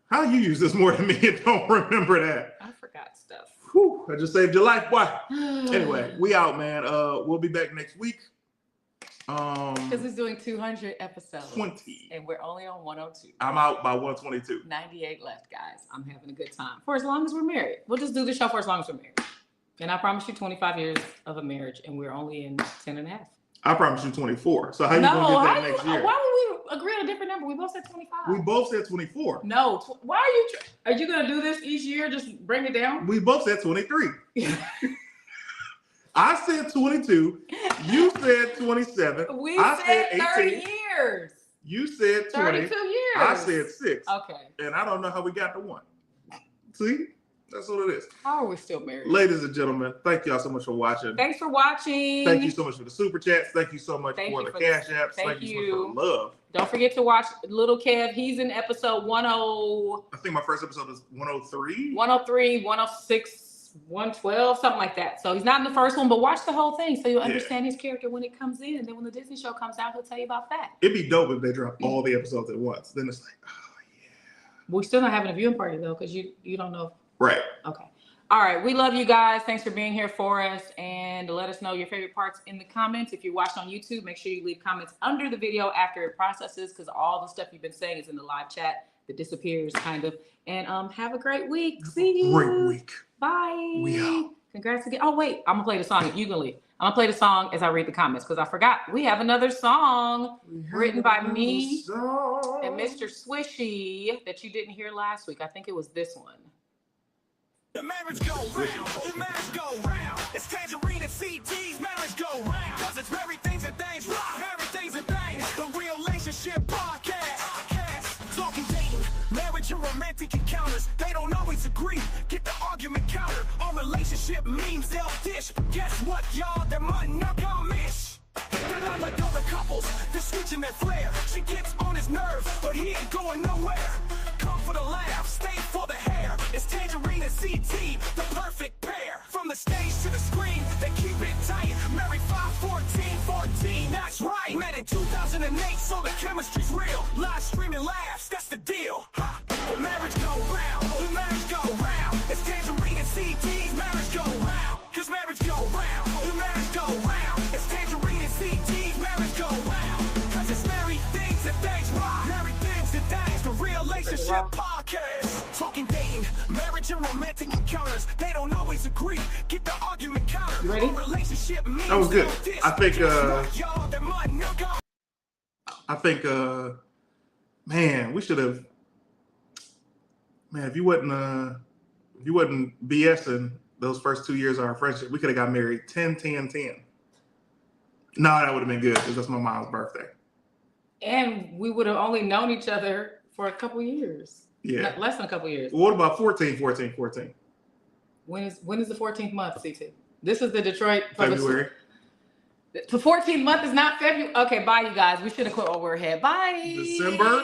B: How you use this more than me and don't remember that?
A: I forgot stuff.
B: Whew, I just saved your life, boy. Anyway, we out, man. We'll be back next week.
A: Because it's doing 200 episodes.
B: 20.
A: And we're only on 102.
B: I'm out by 122.
A: 98 left, guys. I'm having a good time. For as long as we're married. We'll just do the show for as long as we're married. And I promise you 25 years of a marriage, and we're only in 10 and a half.
B: I promise you 24. So how you gonna get that next year?
A: Why would we agree on a different number? We both said 25.
B: We both said 24.
A: No. Why are you going to do this each year? Just bring it down?
B: We both said 23. I said 22. You said 27. I
A: said 30 years.
B: You said 20.
A: 32 years.
B: I said 6.
A: Okay.
B: And I don't know how we got to 1. See? That's what it is.
A: How are we still married?
B: Ladies and gentlemen, thank y'all so much for watching.
A: Thanks for watching.
B: Thank you so much for the super chats. Thank you so much for the cash apps. Thank you so much for the love.
A: Don't forget to watch Little Kev. He's in episode 10.
B: I think my first episode is 103.
A: 103, 106, 112, something like that. So he's not in the first one, but watch the whole thing so you'll understand his character when it comes in. And then when the Disney show comes out, he'll tell you about that.
B: It'd be dope if they drop all the episodes at once. Then it's like, oh yeah.
A: We're still not having a viewing party though, because you don't know.
B: Right.
A: Okay. All right. We love you guys. Thanks for being here for us. And let us know your favorite parts in the comments. If you're watching on YouTube, make sure you leave comments under the video after it processes, because all the stuff you've been saying is in the live chat. that disappears, kind of. And have a great week. See you.
B: Great week.
A: Bye.
B: We out.
A: Congrats again. Oh, wait. I'm going to play the song. You can leave. I'm going to play the song as I read the comments because I forgot. We have another song written by me and Mr. Swishy that you didn't hear last week. I think it was this one.
H: The marriage go round, the marriage go round. It's Tanjareen and CT's marriage go round. Cause it's everything's and things rock, everything's and things. The Real Relationship Podcast. Talking dating, marriage and romantic encounters. They don't always agree, get the argument counter. Our relationship means they'll dish. But guess what, y'all? They're monogamish. They're not like other couples, they're switching their flair. She gets on his nerves, but he ain't going nowhere. Come for the laugh, stay for the hair. It's Tanjareen and CT, the perfect pair. From the stage to the screen, they keep it tight. Married 5-14-14, that's right. Met in 2008, so the chemistry's real. Live streaming laughs, that's the deal. Ha. The marriage go round, the marriage go round. It's Tanjareen and CT's marriage go round. Cause marriage go round, the marriage go round. It's Tanjareen and CT's marriage go round. Cause it's married things and things rock. Married things and things, the Real Relationship Podcast. Talking dating, marriage and romantic encounters. They don't always agree, get the argument counter.
A: You ready?
H: Relationship
B: That was good. I think man, we should have, man, if you wasn't BSing those first 2 years of our friendship, we could have got married 10-10-10. No, that would have been good because that's my mom's birthday.
A: And we would have only known each other for a couple years.
B: Yeah.
A: Less than a couple years.
B: What about 14-14-14?
A: When is the 14th month, CT? This is the Detroit
B: February.
A: The 14th month is not February. Okay, bye, you guys. We should have quit while we're ahead. Bye.
B: December.